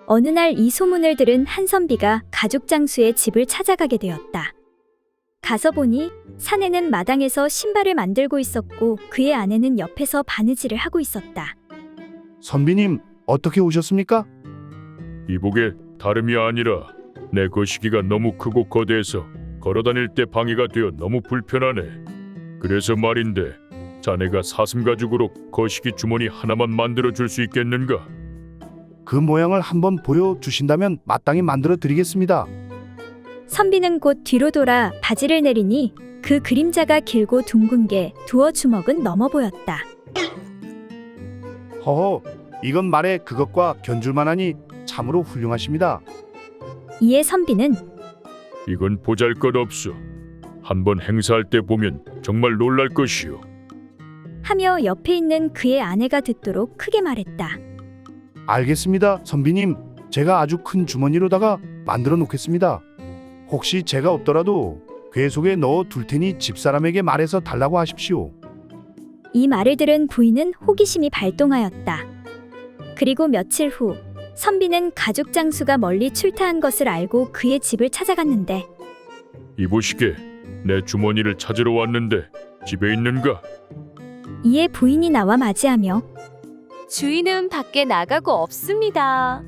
어느 날 이 소문을 들은 한 선비가 가죽 장수의 집을 찾아가게 되었다. 가서 보니 사내는 마당에서 신발을 만들고 있었고 그의 아내는 옆에서 바느질을 하고 있었다. 선비님, 어떻게 오셨습니까? 이복에 다름이 아니라 내 거시기가 너무 크고 거대해서 걸어다닐 때 방해가 되어 너무 불편하네. 그래서 말인데 자네가 사슴 가죽으로 거시기 주머니 하나만 만들어 줄 수 있겠는가? 그 모양을 한번 보여주신다면 마땅히 만들어 드리겠습니다. 선비는 곧 뒤로 돌아 바지를 내리니 그 그림자가 길고 둥근 게 두어 주먹은 넘어 보였다. 허허, 이건 말에 그것과 견줄만하니 참으로 훌륭하십니다. 이에 선비는 이건 보잘것없어. 한번 행사할 때 보면 정말 놀랄 것이오. 하며 옆에 있는 그의 아내가 듣도록 크게 말했다. 알겠습니다, 선비님. 제가 아주 큰 주머니로다가 만들어 놓겠습니다. 혹시 제가 없더라도 궤 속에 넣어 둘 테니 집사람에게 말해서 달라고 하십시오. 이 말을 들은 부인은 호기심이 발동하였다. 그리고 며칠 후 선비는 가죽 장수가 멀리 출타한 것을 알고 그의 집을 찾아갔는데 이보시게, 내 주머니를 찾으러 왔는데 집에 있는가? 이에 부인이 나와 맞이하며 주인은 밖에 나가고 없습니다.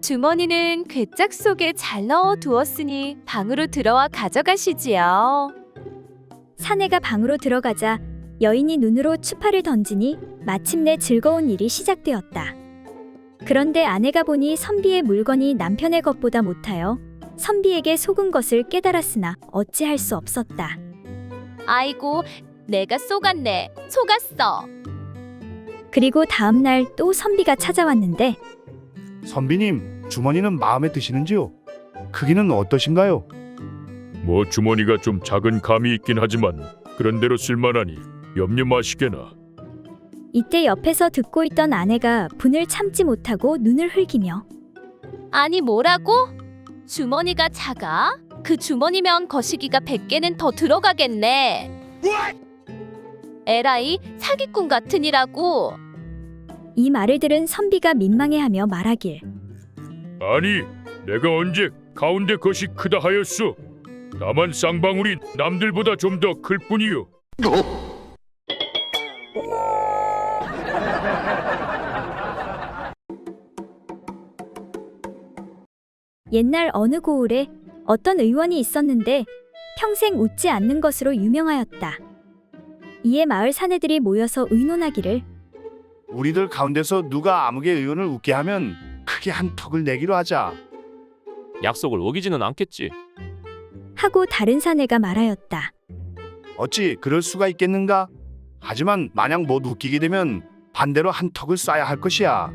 주머니는 괴짝 속에 잘 넣어 두었으니 방으로 들어와 가져가시지요. 사내가 방으로 들어가자 여인이 눈으로 추파를 던지니 마침내 즐거운 일이 시작되었다. 그런데 아내가 보니 선비의 물건이 남편의 것보다 못하여 선비에게 속은 것을 깨달았으나 어찌할 수 없었다. 아이고, 내가 속았네. 속았어. 그리고 다음 날 또 선비가 찾아왔는데 선비님, 주머니는 마음에 드시는지요? 크기는 어떠신가요? 뭐 주머니가 좀 작은 감이 있긴 하지만 그런대로 쓸만하니 염려 마시게나. 이때 옆에서 듣고 있던 아내가 분을 참지 못하고 눈을 흘기며 아니 뭐라고? 주머니가 작아? 그 주머니면 거시기가 100개는 더 들어가겠네. 에라이 사기꾼 같으니라고. 이 말을 들은 선비가 민망해하며 말하길 아니, 내가 언제 가운데 것이 크다 하였소? 다만 쌍방울이 남들보다 좀 더 클 뿐이요. 옛날 어느 고을에 어떤 의원이 있었는데 평생 웃지 않는 것으로 유명하였다. 이에 마을 사내들이 모여서 의논하기를 우리들 가운데서 누가 아무개 의원을 웃게 하면 크게 한 턱을 내기로 하자. 약속을 어기지는 않겠지. 하고 다른 사내가 말하였다. 어찌 그럴 수가 있겠는가? 하지만 만약 못 웃기게 되면 반대로 한 턱을 쏴야 할 것이야.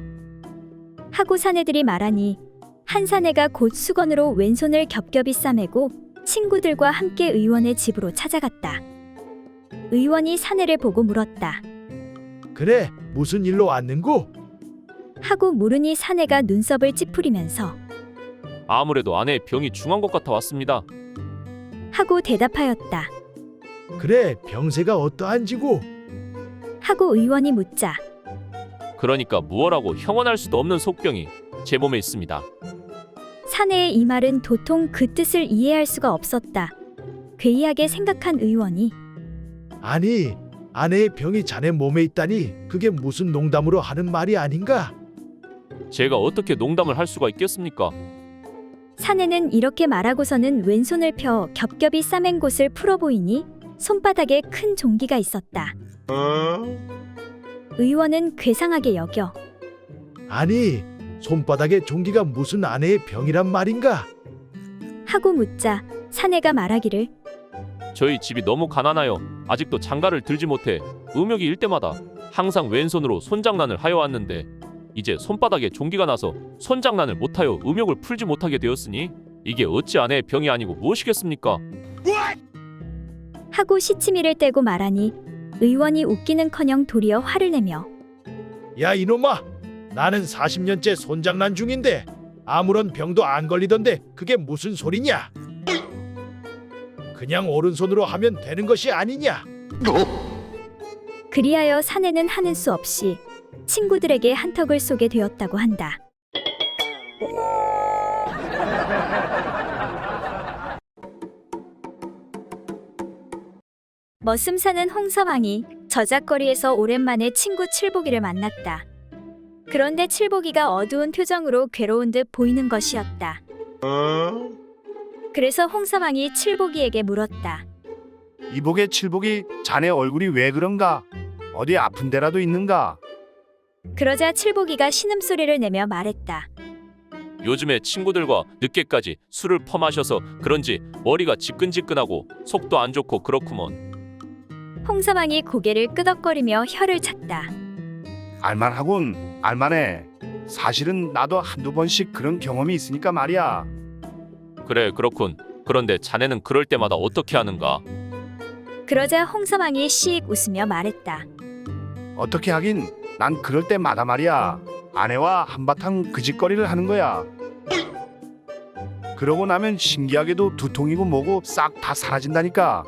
하고 사내들이 말하니 한 사내가 곧 수건으로 왼손을 겹겹이 싸매고 친구들과 함께 의원의 집으로 찾아갔다. 의원이 사내를 보고 물었다. 그래, 무슨 일로 왔는고? 하고 물으니 사내가 눈썹을 찌푸리면서 아무래도 아내의 병이 중한 것 같아 왔습니다. 하고 대답하였다. 그래, 병세가 어떠한지고? 하고 의원이 묻자 그러니까 무엇라고 형언할 수도 없는 속병이 제 몸에 있습니다. 사내의 이 말은 도통 그 뜻을 이해할 수가 없었다. 괴이하게 생각한 의원이 아니, 아내의 병이 자네 몸에 있다니 그게 무슨 농담으로 하는 말이 아닌가? 제가 어떻게 농담을 할 수가 있겠습니까? 사내는 이렇게 말하고서는 왼손을 펴 겹겹이 싸맨 곳을 풀어보이니 손바닥에 큰 종기가 있었다. 의원은 괴상하게 여겨 아니, 손바닥에 종기가 무슨 아내의 병이란 말인가? 하고 묻자 사내가 말하기를 저희 집이 너무 가난하여 아직도 장가를 들지 못해 음욕이 일 때마다 항상 왼손으로 손장난을 하여 왔는데 이제 손바닥에 종기가 나서 손장난을 못하여 음욕을 풀지 못하게 되었으니 이게 어찌 아내의 병이 아니고 무엇이겠습니까? 하고 시치미를 떼고 말하니 의원이 웃기는커녕 도리어 화를 내며 야 이놈아, 나는 40년째 손장난 중인데 아무런 병도 안 걸리던데 그게 무슨 소리냐? 그냥 오른손으로 하면 되는 것이 아니냐? 그리하여 사내는 하는 수 없이 친구들에게 한턱을 쏘게 되었다고 한다. 머슴사는 홍서방이 저작거리에서 오랜만에 친구 칠복이를 만났다. 그런데 칠복이가 어두운 표정으로 괴로운 듯 보이는 것이었다. 그래서 홍서방이 칠복이에게 물었다. 이복의 칠복이 자네 얼굴이 왜 그런가? 어디 아픈 데라도 있는가? 그러자 칠복이가 신음소리를 내며 말했다. 요즘에 친구들과 늦게까지 술을 퍼마셔서 그런지 머리가 지끈지끈하고 속도 안 좋고 그렇구먼. 홍서방이 고개를 끄덕거리며 혀를 찼다. 알만하군, 알만해. 사실은 나도 한두 번씩 그런 경험이 있으니까 말이야. 그래 그렇군. 그런데 자네는 그럴 때마다 어떻게 하는가? 그러자 홍서방이 씩 웃으며 말했다. 어떻게 하긴 난 그럴 때마다 말이야. 아내와 한바탕 그짓거리를 하는 거야. 그러고 나면 신기하게도 두통이고 뭐고 싹 다 사라진다니까.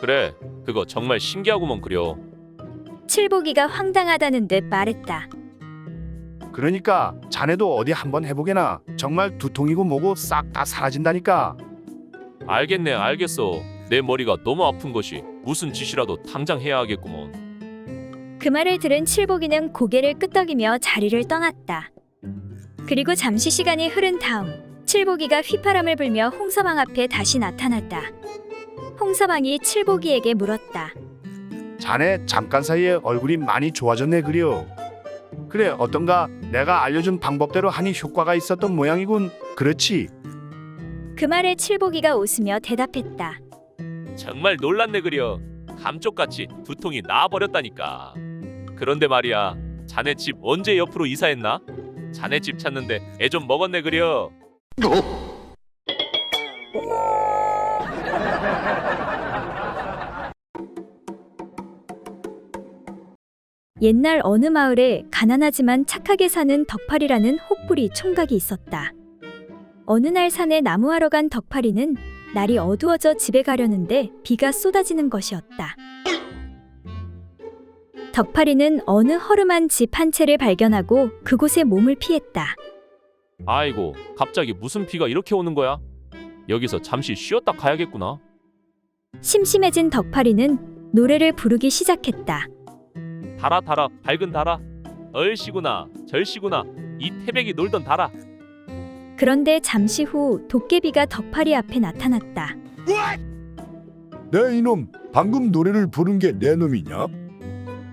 그래 그거 정말 신기하구먼 그려. 칠복이가 황당하다는 듯 말했다. 그러니까 자네도 어디 한번 해보게나. 정말 두통이고 뭐고 싹 다 사라진다니까. 알겠네 알겠어. 내 머리가 너무 아픈 것이 무슨 짓이라도 당장 해야 하겠구먼. 그 말을 들은 칠복이는 고개를 끄덕이며 자리를 떠났다. 그리고 잠시 시간이 흐른 다음 칠복이가 휘파람을 불며 홍서방 앞에 다시 나타났다. 홍서방이 칠복이에게 물었다. 자네 잠깐 사이에 얼굴이 많이 좋아졌네 그려. 그래 어떤가? 내가 알려준 방법대로 하니 효과가 있었던 모양이군. 그렇지? 그 말에 칠복이가 웃으며 대답했다. 정말 놀랐네 그려. 감쪽같이 두통이 나아버렸다니까. 그런데 말이야, 자네 집 언제 옆으로 이사했나? 자네 집 찾는데 애 좀 먹었네 그려. 옛날 어느 마을에 가난하지만 착하게 사는 덕팔이라는 혹부리 총각이 있었다. 어느 날 산에 나무하러 간 덕팔이는 날이 어두워져 집에 가려는데 비가 쏟아지는 것이었다. 덕팔이는 어느 허름한 집 한 채를 발견하고 그곳에 몸을 피했다. 아이고, 갑자기 무슨 비가 이렇게 오는 거야? 여기서 잠시 쉬었다 가야겠구나. 심심해진 덕팔이는 노래를 부르기 시작했다. 달아 달아 밝은 달아, 얼씨구나 절씨구나 이 태백이 놀던 달아. 그런데 잠시 후 도깨비가 덕팔이 앞에 나타났다. 내 이놈, 방금 노래를 부른 게 내 놈이냐?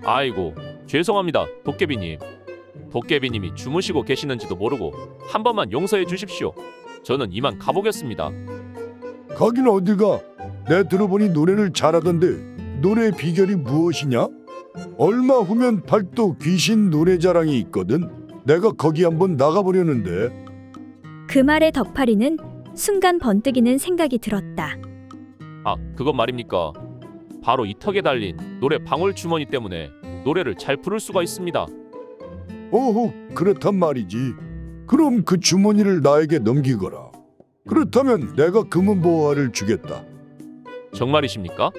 아이고, 죄송합니다 도깨비님. 도깨비님이 주무시고 계시는지도 모르고 한 번만 용서해 주십시오. 저는 이만 가보겠습니다. 가긴 어디가? 내 들어보니 노래를 잘하던데 노래의 비결이 무엇이냐? 얼마 후면 팔도 귀신 노래자랑이 있거든. 내가 거기 한번 나가보려는데. 그 말에 덕팔이는 순간 번뜩이는 생각이 들었다. 아, 그건 말입니까? 바로 이 턱에 달린 노래 방울 주머니 때문에 노래를 잘 부를 수가 있습니다. 오호, 그렇단 말이지. 그럼 그 주머니를 나에게 넘기거라. 그렇다면 내가 금은 보화를 주겠다. 정말이십니까?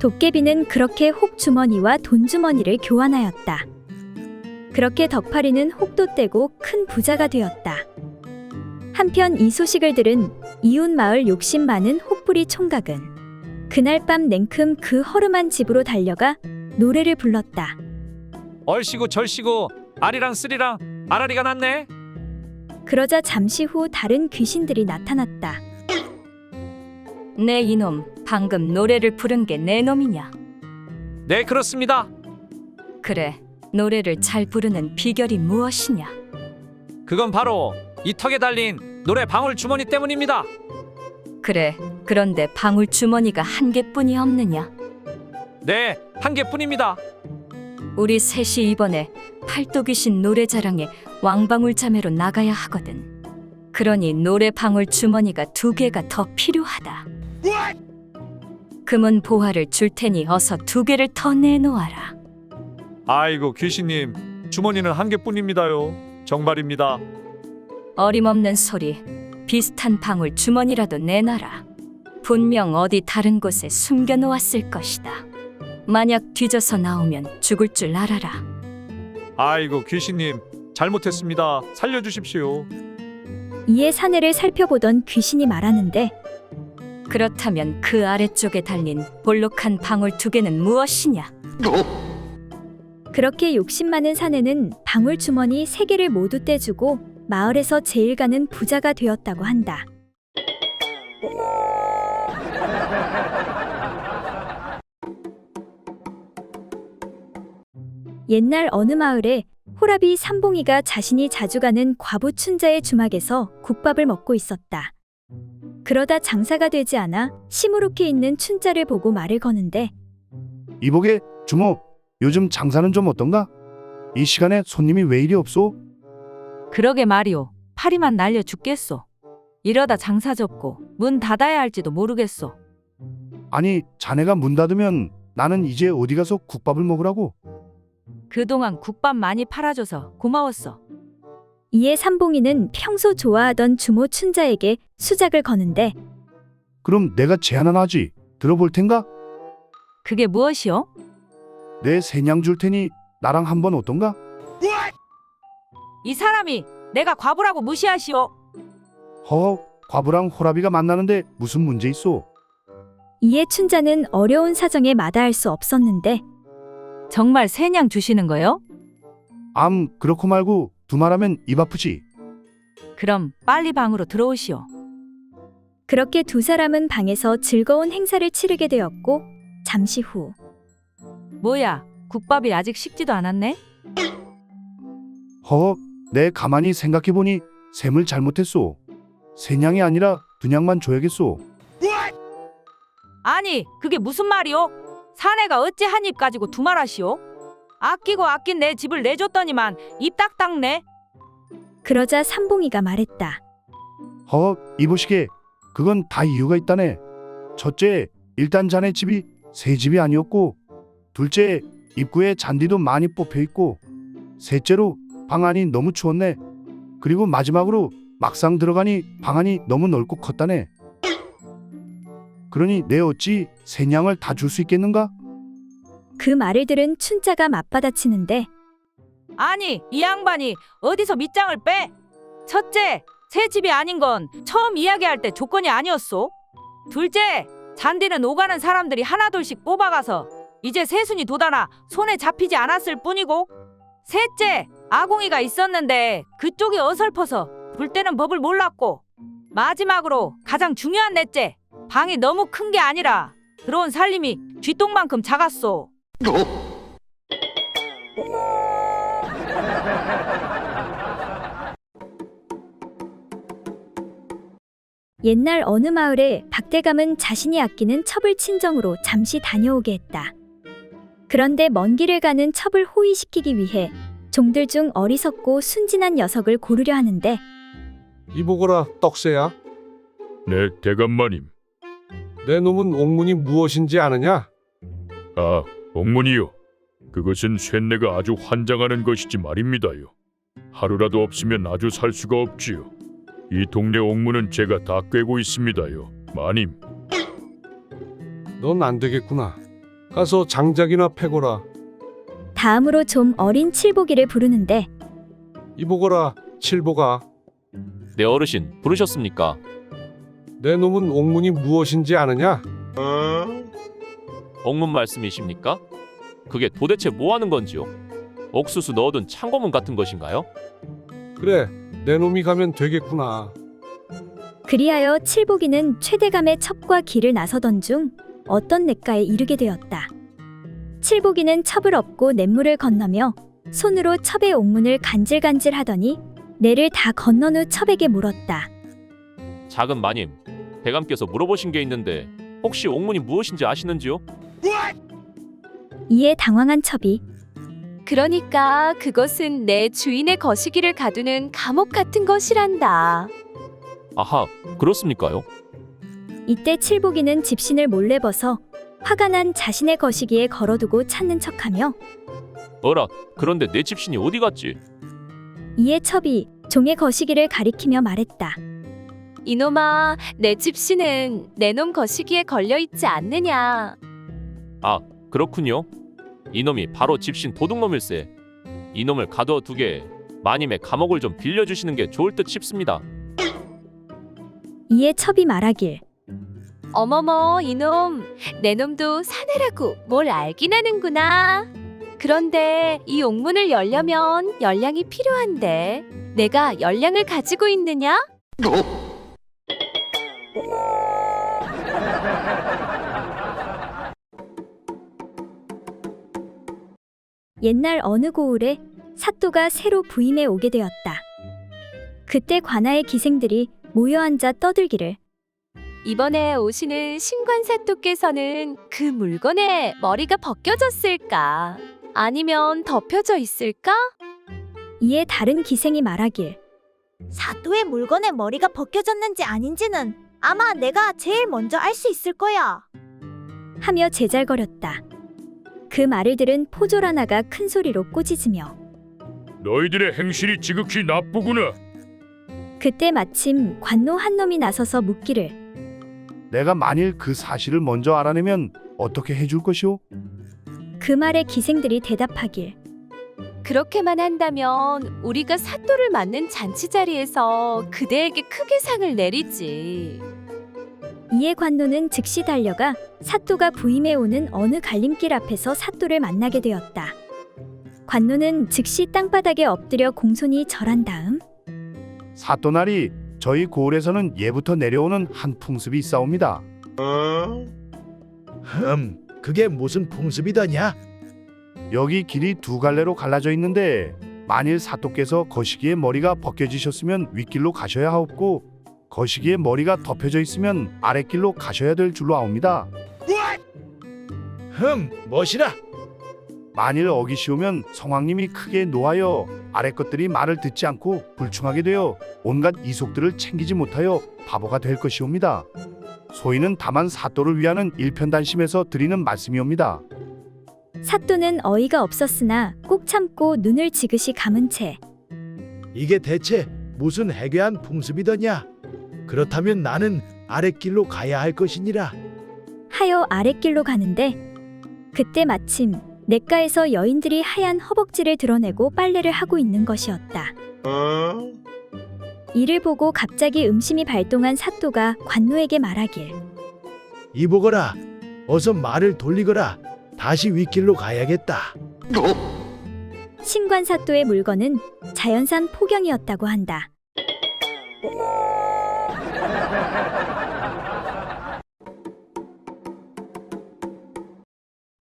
도깨비는 그렇게 혹주머니와 돈주머니를 교환하였다. 그렇게 덕팔이는 혹도 떼고 큰 부자가 되었다. 한편 이 소식을 들은 이웃 마을 욕심 많은 혹부리 총각은 그날 밤 냉큼 그 허름한 집으로 달려가 노래를 불렀다. 얼씨구 절씨구 아리랑 쓰리랑 아라리가 났네. 그러자 잠시 후 다른 귀신들이 나타났다. 내 이놈, 방금 노래를 부른 게 내 놈이냐? 네, 그렇습니다. 그래, 노래를 잘 부르는 비결이 무엇이냐? 그건 바로 이 턱에 달린 노래 방울 주머니 때문입니다. 그래, 그런데 방울 주머니가 한 개뿐이 없느냐? 네, 한 개뿐입니다. 우리 셋이 이번에 팔도귀신 노래자랑에 왕방울 자매로 나가야 하거든. 그러니 노래 방울 주머니가 2개가 더 필요하다. 금은 보화를 줄 테니 어서 2개를 더 내놓아라. 아이고 귀신님, 주머니는 한 개뿐입니다요. 정말입니다. 어림없는 소리. 비슷한 방울 주머니라도 내놔라. 분명 어디 다른 곳에 숨겨놓았을 것이다. 만약 뒤져서 나오면 죽을 줄 알아라. 아이고 귀신님, 잘못했습니다. 살려주십시오. 이에 사내를 살펴보던 귀신이 말하는데 그렇다면 그 아래쪽에 달린 볼록한 방울 2개는 무엇이냐? 그렇게 욕심 많은 사내는 방울 주머니 3개를 모두 떼주고 마을에서 제일 가는 부자가 되었다고 한다. 옛날 어느 마을에 호라비 삼봉이가 자신이 자주 가는 과부 춘자의 주막에서 국밥을 먹고 있었다. 그러다 장사가 되지 않아 시무룩해 있는 춘자를 보고 말을 거는데 이보게, 주모, 요즘 장사는 좀 어떤가? 이 시간에 손님이 왜 이리 없소? 그러게 말이오. 파리만 날려 죽겠소. 이러다 장사 접고 문 닫아야 할지도 모르겠소. 아니, 자네가 문 닫으면 나는 이제 어디 가서 국밥을 먹으라고? 그동안 국밥 많이 팔아줘서 고마웠어. 이에 삼봉이는 평소 좋아하던 주모 춘자에게 수작을 거는데 그럼 내가 제안 하나 하지. 들어볼 텐가? 그게 무엇이오? 내 세냥 줄 테니 나랑 한번 어떤가? 이 사람이 내가 과부라고 무시하시오. 허허, 과부랑 호라비가 만나는데 무슨 문제 있소? 이에 춘자는 어려운 사정에 마다할 수 없었는데 정말 세냥 주시는 거요? 그렇고 말고 두말하면 입 아프지. 그럼 빨리 방으로 들어오시오. 그렇게 두 사람은 방에서 즐거운 행사를 치르게 되었고 잠시 후 뭐야, 국밥이 아직 식지도 않았네? 허허, 내 가만히 생각해보니 셈을 잘못했소. 세냥이 아니라 두냥만 줘야겠소. 아니, 그게 무슨 말이오? 사내가 어찌 한 입 가지고 두말하시오? 아끼고 아낀 내 집을 내줬더니만 입 딱 닦네. 그러자 삼봉이가 말했다. 이보시게, 그건 다 이유가 있다네. 첫째, 일단 자네 집이 새 집이 아니었고, 둘째, 입구에 잔디도 많이 뽑혀 있고, 셋째로 방 안이 너무 추웠네. 그리고 마지막으로 막상 들어가니 방 안이 너무 넓고 컸다네. 그러니 내 어찌 새 양을 다 줄 수 있겠는가? 그 말을 들은 춘자가 맞받아치는데 아니, 이 양반이 어디서 밑장을 빼? 첫째, 새 집이 아닌 건 처음 이야기할 때 조건이 아니었소. 둘째, 잔디는 오가는 사람들이 하나둘씩 뽑아가서 이제 새순이 돋아나 손에 잡히지 않았을 뿐이고, 셋째, 아궁이가 있었는데 그쪽이 어설퍼서 불 때는 법을 몰랐고, 마지막으로 가장 중요한 넷째, 방이 너무 큰 게 아니라 들어온 살림이 쥐똥만큼 작았소. 옛날 어느 마을에 박대감은 자신이 아끼는 첩을 친정으로 잠시 다녀오게 했다. 그런데 먼 길을 가는 첩을 호위시키기 위해 종들 중 어리석고 순진한 녀석을 고르려 하는데 이보거라, 떡새야. 네, 대감마님. 내 놈은 옥문이 무엇인지 아느냐? 아, 옥문이요. 그것은 쇳내가 아주 환장하는 것이지 말입니다요. 하루라도 없으면 아주 살 수가 없지요. 이 동네 옥문은 제가 다 꿰고 있습니다요, 마님. 넌 안 되겠구나. 가서 장작이나 패거라. 다음으로 좀 어린 칠보기를 부르는데 이보거라, 칠보가. 네 어르신 부르셨습니까? 내 놈은 옥문이 무엇인지 아느냐? 옥문 말씀이십니까? 그게 도대체 뭐 하는 건지요? 옥수수 넣어둔 창고문 같은 것인가요? 그래, 내 놈이 가면 되겠구나. 그리하여 칠보기는 최대감의 첩과 길을 나서던 중 어떤 냇가에 이르게 되었다. 칠보기는 첩을 업고 냇물을 건너며 손으로 첩의 옥문을 간질간질 하더니 내를 다 건넌 후 첩에게 물었다. 작은 마님, 대감께서 물어보신 게 있는데 혹시 옥문이 무엇인지 아시는지요? 이에 당황한 첩이 그러니까 그것은 내 주인의 거시기를 가두는 감옥 같은 것이란다. 아하, 그렇습니까요? 이때 칠보기는 집신을 몰래 벗어 화가 난 자신의 거시기에 걸어두고 찾는 척하며 어라, 그런데 내 집신이 어디 갔지? 이에 첩이 종의 거시기를 가리키며 말했다. 이놈아, 내 집신은 내 놈 거시기에 걸려있지 않느냐. 아, 그렇군요. 이놈이 바로 집신 도둑놈일세. 이놈을 가두어 두게 마님의 감옥을 좀 빌려주시는 게 좋을 듯 싶습니다. 이에 첩이 말하길 어머머, 이놈, 내 놈도 사내라고 뭘 알긴 하는구나. 그런데 이 옥문을 열려면 열량이 필요한데 내가 열량을 가지고 있느냐? 옛날 어느 고을에 사또가 새로 부임해 오게 되었다. 그때 관아의 기생들이 모여 앉아 떠들기를 이번에 오시는 신관사또께서는 그 물건에 머리가 벗겨졌을까? 아니면 덮여져 있을까? 이에 다른 기생이 말하길 사또의 물건에 머리가 벗겨졌는지 아닌지는 아마 내가 제일 먼저 알 수 있을 거야. 하며 제잘거렸다. 그 말을 들은 포졸 하나가 큰 소리로 꾸짖으며 너희들의 행실이 지극히 나쁘구나. 그때 마침 관노 한 놈이 나서서 묻기를 내가 만일 그 사실을 먼저 알아내면 어떻게 해줄 것이오? 그 말에 기생들이 대답하길 그렇게만 한다면 우리가 사또를 맞는 잔치 자리에서 그대에게 크게 상을 내리지. 이에 관노는 즉시 달려가 사또가 부임해 오는 어느 갈림길 앞에서 사또를 만나게 되었다. 관노는 즉시 땅바닥에 엎드려 공손히 절한 다음 사또나리, 저희 고을에서는 예부터 내려오는 한 풍습이 있사옵니다. 그게 무슨 풍습이더냐? 여기 길이 두 갈래로 갈라져 있는데 만일 사또께서 거시기에 머리가 벗겨지셨으면 윗길로 가셔야 하옵고 거시기에 머리가 덮여져 있으면 아랫길로 가셔야 될 줄로 아옵니다. 멋이라. 만일 어기시오면 성왕님이 크게 노하여 아래 것들이 말을 듣지 않고 불충하게 되어 온갖 이속들을 챙기지 못하여 바보가 될 것이옵니다. 소인은 다만 사또를 위하는 일편단심에서 드리는 말씀이옵니다. 사또는 어이가 없었으나 꼭 참고 눈을 지그시 감은 채 이게 대체 무슨 해괴한 풍습이더냐? 그렇다면 나는 아랫길로 가야 할 것이니라. 하여 아랫길로 가는데 그때 마침 냇가에서 여인들이 하얀 허벅지를 드러내고 빨래를 하고 있는 것이었다. 이를 보고 갑자기 음심이 발동한 사또가 관노에게 말하길 이보거라, 어서 말을 돌리거라. 다시 윗길로 가야겠다. 신관 사또의 물건은 자연산 포경이었다고 한다.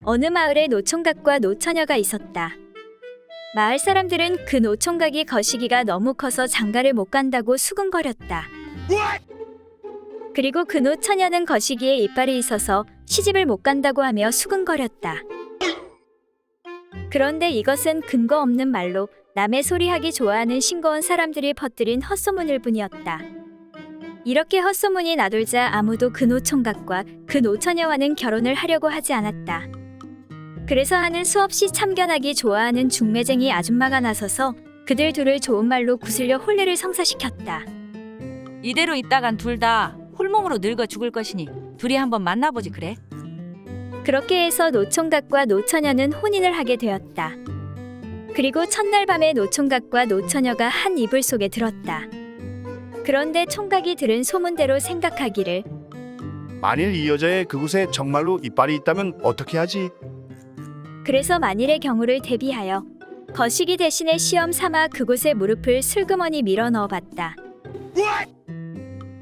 어느 마을에 노총각과 노처녀가 있었다. 마을 사람들은 그 노총각이 거시기가 너무 커서 장가를 못 간다고 수군거렸다. 그리고 그 노처녀는 거시기에 이빨이 있어서 시집을 못 간다고 하며 수군거렸다. 그런데 이것은 근거 없는 말로 남의 소리하기 좋아하는 싱거운 사람들이 퍼뜨린 헛소문일 뿐이었다. 이렇게 헛소문이 나돌자 아무도 그 노총각과 그 노처녀와는 결혼을 하려고 하지 않았다. 그래서 하는 수없이 참견하기 좋아하는 중매쟁이 아줌마가 나서서 그들 둘을 좋은 말로 구슬려 혼례를 성사시켰다. 이대로 있다간 둘 다 홀몸으로 늙어 죽을 것이니 둘이 한번 만나보지 그래? 그렇게 해서 노총각과 노처녀는 혼인을 하게 되었다. 그리고 첫날 밤에 노총각과 노처녀가 한 이불 속에 들었다. 그런데 총각이 들은 소문대로 생각하기를 만일 이 여자의 그곳에 정말로 이빨이 있다면 어떻게 하지? 그래서 만일의 경우를 대비하여 거시기 대신에 시험 삼아 그곳에 무릎을 슬그머니 밀어 넣어봤다.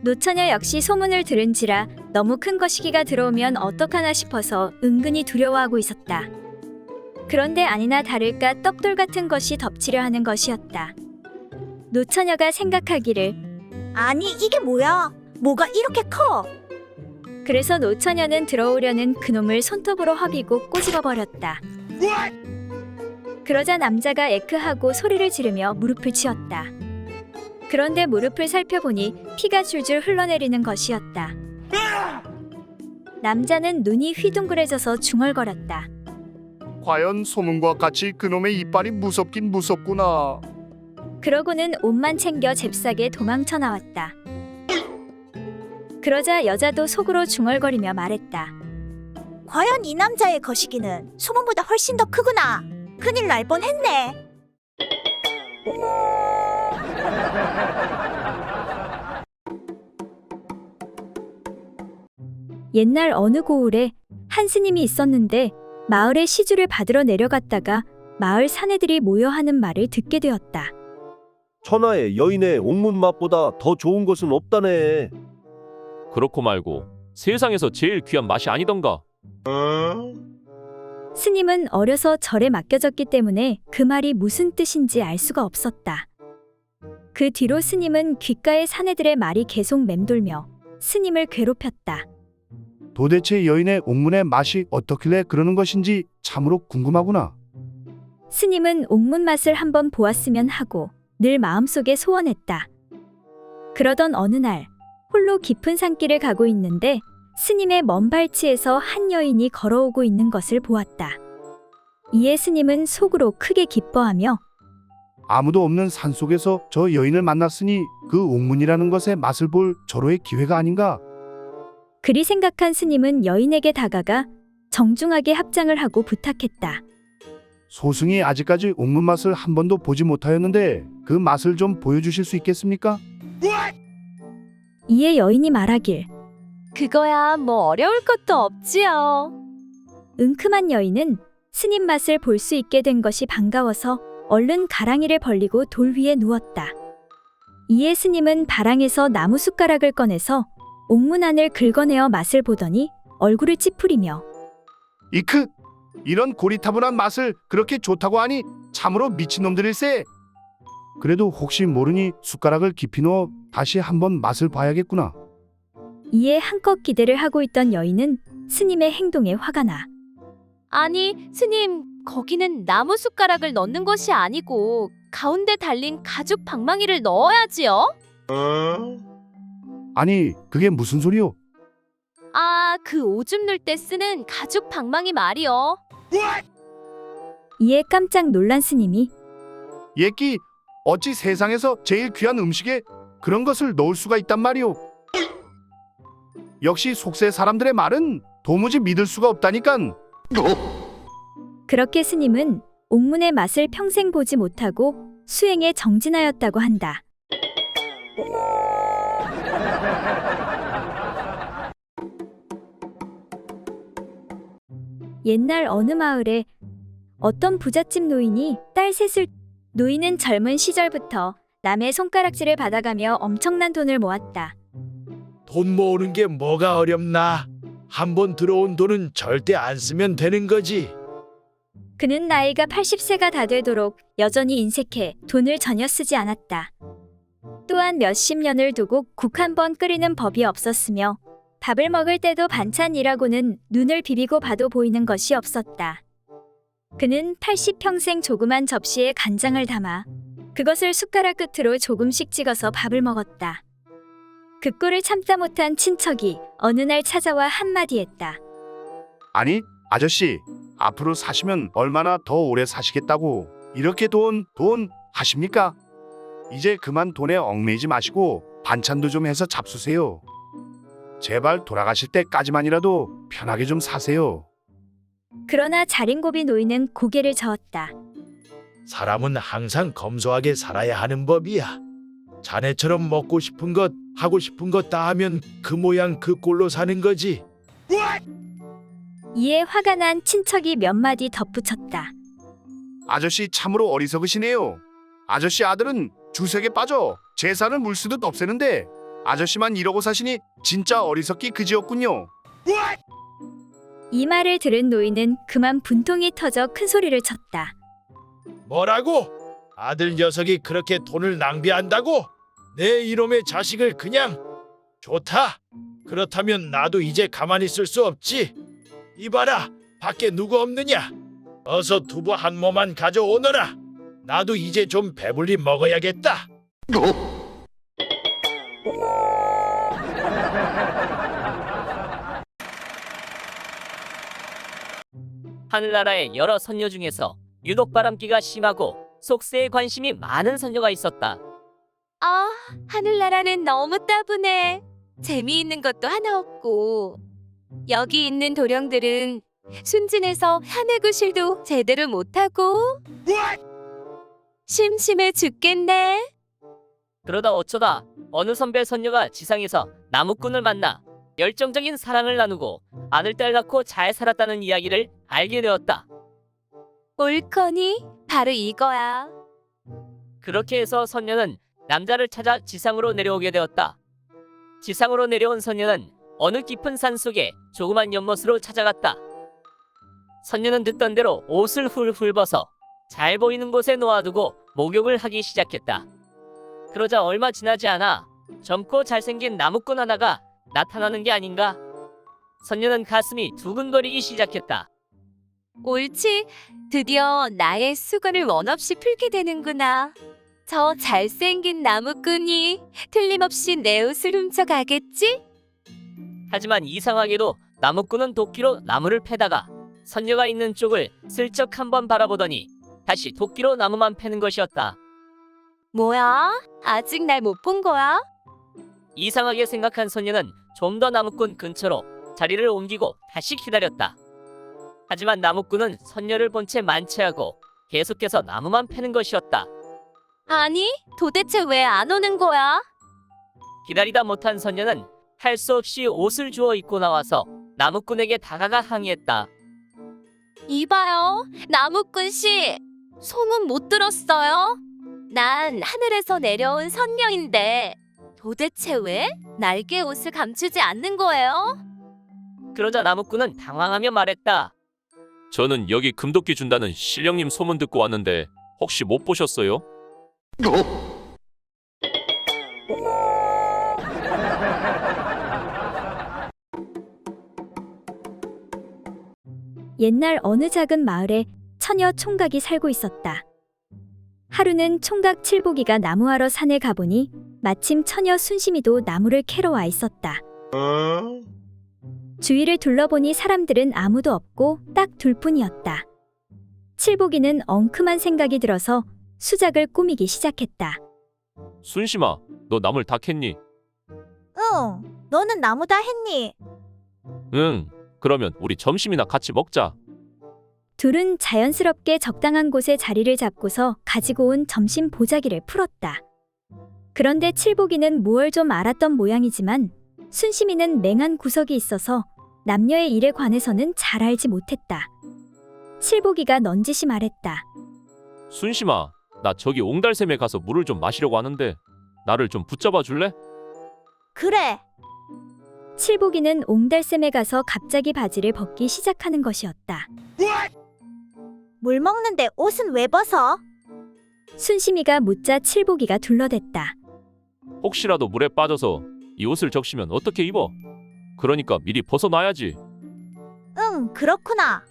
노처녀 역시 소문을 들은지라 너무 큰 거시기가 들어오면 어떡하나 싶어서 은근히 두려워하고 있었다. 그런데 아니나 다를까 떡돌 같은 것이 덮치려 하는 것이었다. 노처녀가 생각하기를 아니 이게 뭐야? 뭐가 이렇게 커? 그래서 노처녀는 들어오려는 그놈을 손톱으로 허비고 꼬집어 버렸다. 그러자 남자가 에크하고 소리를 지르며 무릎을 치었다. 그런데 무릎을 살펴보니 피가 줄줄 흘러내리는 것이었다. 남자는 눈이 휘둥그레져서 중얼거렸다. 과연 소문과 같이 그놈의 이빨이 무섭긴 무섭구나. 그러고는 옷만 챙겨 잽싸게 도망쳐 나왔다. 그러자 여자도 속으로 중얼거리며 말했다. 과연 이 남자의 거시기는 소문보다 훨씬 더 크구나. 큰일 날 뻔했네. 옛날 어느 고을에 한 스님이 있었는데 마을에 시주를 받으러 내려갔다가 마을 사내들이 모여 하는 말을 듣게 되었다. 천하의 여인의 옥문 맛보다 더 좋은 것은 없다네. 그렇고 말고 세상에서 제일 귀한 맛이 아니던가. 스님은 어려서 절에 맡겨졌기 때문에 그 말이 무슨 뜻인지 알 수가 없었다. 그 뒤로 스님은 귓가의 사내들의 말이 계속 맴돌며 스님을 괴롭혔다. 도대체 여인의 옥문의 맛이 어떻길래 그러는 것인지 참으로 궁금하구나. 스님은 옥문 맛을 한번 보았으면 하고 늘 마음속에 소원했다. 그러던 어느 날 홀로 깊은 산길을 가고 있는데 스님의 먼 발치에서 한 여인이 걸어오고 있는 것을 보았다. 이에 스님은 속으로 크게 기뻐하며 아무도 없는 산속에서 저 여인을 만났으니 그 옥문이라는 것의 맛을 볼 절호의 기회가 아닌가. 그리 생각한 스님은 여인에게 다가가 정중하게 합장을 하고 부탁했다. 소승이 아직까지 옥문 맛을 한 번도 보지 못하였는데 그 맛을 좀 보여주실 수 있겠습니까? 이에 여인이 말하길 그거야 뭐 어려울 것도 없지요. 은큼한 여인은 스님 맛을 볼 수 있게 된 것이 반가워서 얼른 가랑이를 벌리고 돌 위에 누웠다. 이에 스님은 바랑에서 나무 숟가락을 꺼내서 옥문 안을 긁어내어 맛을 보더니 얼굴을 찌푸리며 이크! 이런 고리타분한 맛을 그렇게 좋다고 하니 참으로 미친놈들일세. 그래도 혹시 모르니 숟가락을 깊이 넣어 다시 한번 맛을 봐야겠구나. 이에 한껏 기대를 하고 있던 여인은 스님의 행동에 화가 나 아니 스님 거기는 나무 숟가락을 넣는 것이 아니고 가운데 달린 가죽 방망이를 넣어야지요. 아니, 그게 무슨 소리요? 아, 그 오줌 눌 때 쓰는 가죽 방망이 말이요. 이에 깜짝 놀란 스님이 예끼, 어찌 세상에서 제일 귀한 음식에 그런 것을 넣을 수가 있단 말이오. 역시 속세 사람들의 말은 도무지 믿을 수가 없다니깐. 그렇게 스님은 옥문의 맛을 평생 보지 못하고 수행에 정진하였다고 한다. 옛날 어느 마을에 어떤 부잣집 노인이 딸 셋을 노인은 젊은 시절부터 남의 손가락질을 받아가며 엄청난 돈을 모았다. 돈 모으는 게 뭐가 어렵나? 한번 들어온 돈은 절대 안 쓰면 되는 거지. 그는 나이가 80세가 다 되도록 여전히 인색해 돈을 전혀 쓰지 않았다. 또한 몇십 년을 두고 국 한 번 끓이는 법이 없었으며 밥을 먹을 때도 반찬이라고는 눈을 비비고 봐도 보이는 것이 없었다. 그는 80평생 조그만 접시에 간장을 담아 그것을 숟가락 끝으로 조금씩 찍어서 밥을 먹었다. 그 꼴을 참다 못한 친척이 어느 날 찾아와 한마디 했다. 아니, 아저씨, 앞으로 사시면 얼마나 더 오래 사시겠다고 이렇게 돈 하십니까? 이제 그만 돈에 얽매이지 마시고 반찬도 좀 해서 잡수세요. 제발 돌아가실 때까지만이라도 편하게 좀 사세요. 그러나 자린고비 노인은 고개를 저었다. 사람은 항상 검소하게 살아야 하는 법이야. 자네처럼 먹고 싶은 것, 하고 싶은 것 다 하면 그 모양 그 꼴로 사는 거지. 이에 화가 난 친척이 몇 마디 덧붙였다. 아저씨 참으로 어리석으시네요. 아저씨 아들은 주색에 빠져 재산을 물쓰듯 없애는데 아저씨만 이러고 사시니 진짜 어리석기 그지였군요. 이 말을 들은 노인은 그만 분통이 터져 큰 소리를 쳤다. 뭐라고? 아들 녀석이 그렇게 돈을 낭비한다고? 내 이놈의 자식을 그냥. 좋다. 그렇다면 나도 이제 가만히 있을 수 없지. 이봐라, 밖에 누구 없느냐? 어서 두부 한 모만 가져오너라. 나도 이제 좀 배불리 먹어야겠다. 하늘나라의 여러 선녀 중에서 유독 바람기가 심하고 속세에 관심이 많은 선녀가 있었다. 아, 하늘나라는 너무 따분해. 재미있는 것도 하나 없고. 여기 있는 도령들은 순진해서 하늘구실도 제대로 못하고. 심심해 죽겠네. 그러다 어쩌다 어느 선배 선녀가 지상에서 나무꾼을 만나 열정적인 사랑을 나누고 아들딸 낳고 잘 살았다는 이야기를 알게 되었다. 옳거니? 바로 이거야. 그렇게 해서 선녀는 남자를 찾아 지상으로 내려오게 되었다. 지상으로 내려온 선녀는 어느 깊은 산 속에 조그만 연못으로 찾아갔다. 선녀는 듣던 대로 옷을 훌훌 벗어 잘 보이는 곳에 놓아두고 목욕을 하기 시작했다. 그러자 얼마 지나지 않아 젊고 잘생긴 나무꾼 하나가 나타나는 게 아닌가? 선녀는 가슴이 두근거리기 시작했다. 옳지. 드디어 나의 수건을 원없이 풀게 되는구나. 저 잘생긴 나무꾼이 틀림없이 내 옷을 훔쳐가겠지? 하지만 이상하게도 나무꾼은 도끼로 나무를 패다가 선녀가 있는 쪽을 슬쩍 한번 바라보더니 다시 도끼로 나무만 패는 것이었다. 뭐야? 아직 날 못 본 거야? 이상하게 생각한 선녀는 좀 더 나무꾼 근처로 자리를 옮기고 다시 기다렸다. 하지만 나무꾼은 선녀를 본 채 만취하고 계속해서 나무만 패는 것이었다. 아니, 도대체 왜 안 오는 거야? 기다리다 못한 선녀는 할 수 없이 옷을 주워 입고 나와서 나무꾼에게 다가가 항의했다. 이봐요, 나무꾼 씨. 소문 못 들었어요? 난 하늘에서 내려온 선녀인데 도대체 왜 날개 옷을 감추지 않는 거예요? 그러자 나무꾼은 당황하며 말했다. 저는 여기 금도끼 준다는 신령님 소문 듣고 왔는데 혹시 못 보셨어요? 옛날 어느 작은 마을에 처녀 총각이 살고 있었다. 하루는 총각 칠복이가 나무하러 산에 가보니 마침 처녀 순심이도 나무를 캐러 와 있었다. 주위를 둘러보니 사람들은 아무도 없고 딱 둘뿐이었다. 칠복이는 엉큼한 생각이 들어서 수작을 꾸미기 시작했다. 순심아, 너 나물 다 캤니? 응, 너는 나무 다 했니? 응. 그러면 우리 점심이나 같이 먹자. 둘은 자연스럽게 적당한 곳에 자리를 잡고서 가지고 온 점심 보자기를 풀었다. 그런데 칠복이는 무얼 좀 알았던 모양이지만 순심이는 맹한 구석이 있어서 남녀의 일에 관해서는 잘 알지 못했다. 칠복이가 넌지시 말했다. 순심아, 나 저기 옹달샘에 가서 물을 좀 마시려고 하는데 나를 좀 붙잡아 줄래? 그래. 칠복이는 옹달샘에 가서 갑자기 바지를 벗기 시작하는 것이었다. 물 먹는데 옷은 왜 벗어? 순심이가 묻자 칠복이가 둘러댔다. 혹시라도 물에 빠져서 이 옷을 적시면 어떻게 입어? 그러니까 미리 벗어놔야지. 응, 그렇구나.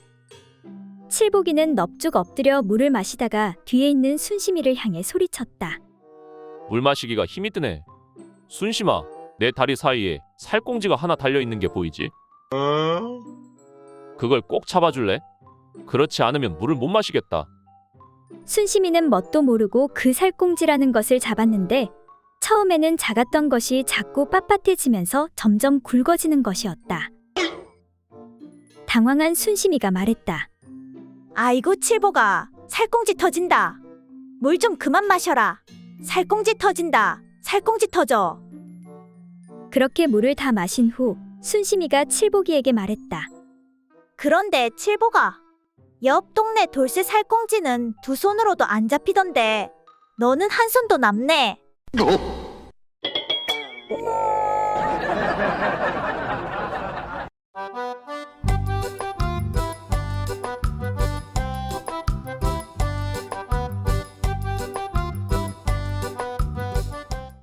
칠복이는 넙죽 엎드려 물을 마시다가 뒤에 있는 순심이를 향해 소리쳤다. 물 마시기가 힘이 드네. 순심아, 내 다리 사이에 살꽁지가 하나 달려있는 게 보이지? 그걸 꼭 잡아줄래? 그렇지 않으면 물을 못 마시겠다. 순심이는 뭣도 모르고 그 살꽁지라는 것을 잡았는데 처음에는 작았던 것이 자꾸 빳빳해지면서 점점 굵어지는 것이었다. 당황한 순심이가 말했다. 아이고 칠복아, 살꽁지 터진다. 물 좀 그만 마셔라. 살꽁지 터진다. 살꽁지 터져. 그렇게 물을 다 마신 후 순심이가 칠복이에게 말했다. 그런데 칠복아, 옆 동네 돌쇠 살꽁지는 두 손으로도 안 잡히던데 너는 한 손도 남네.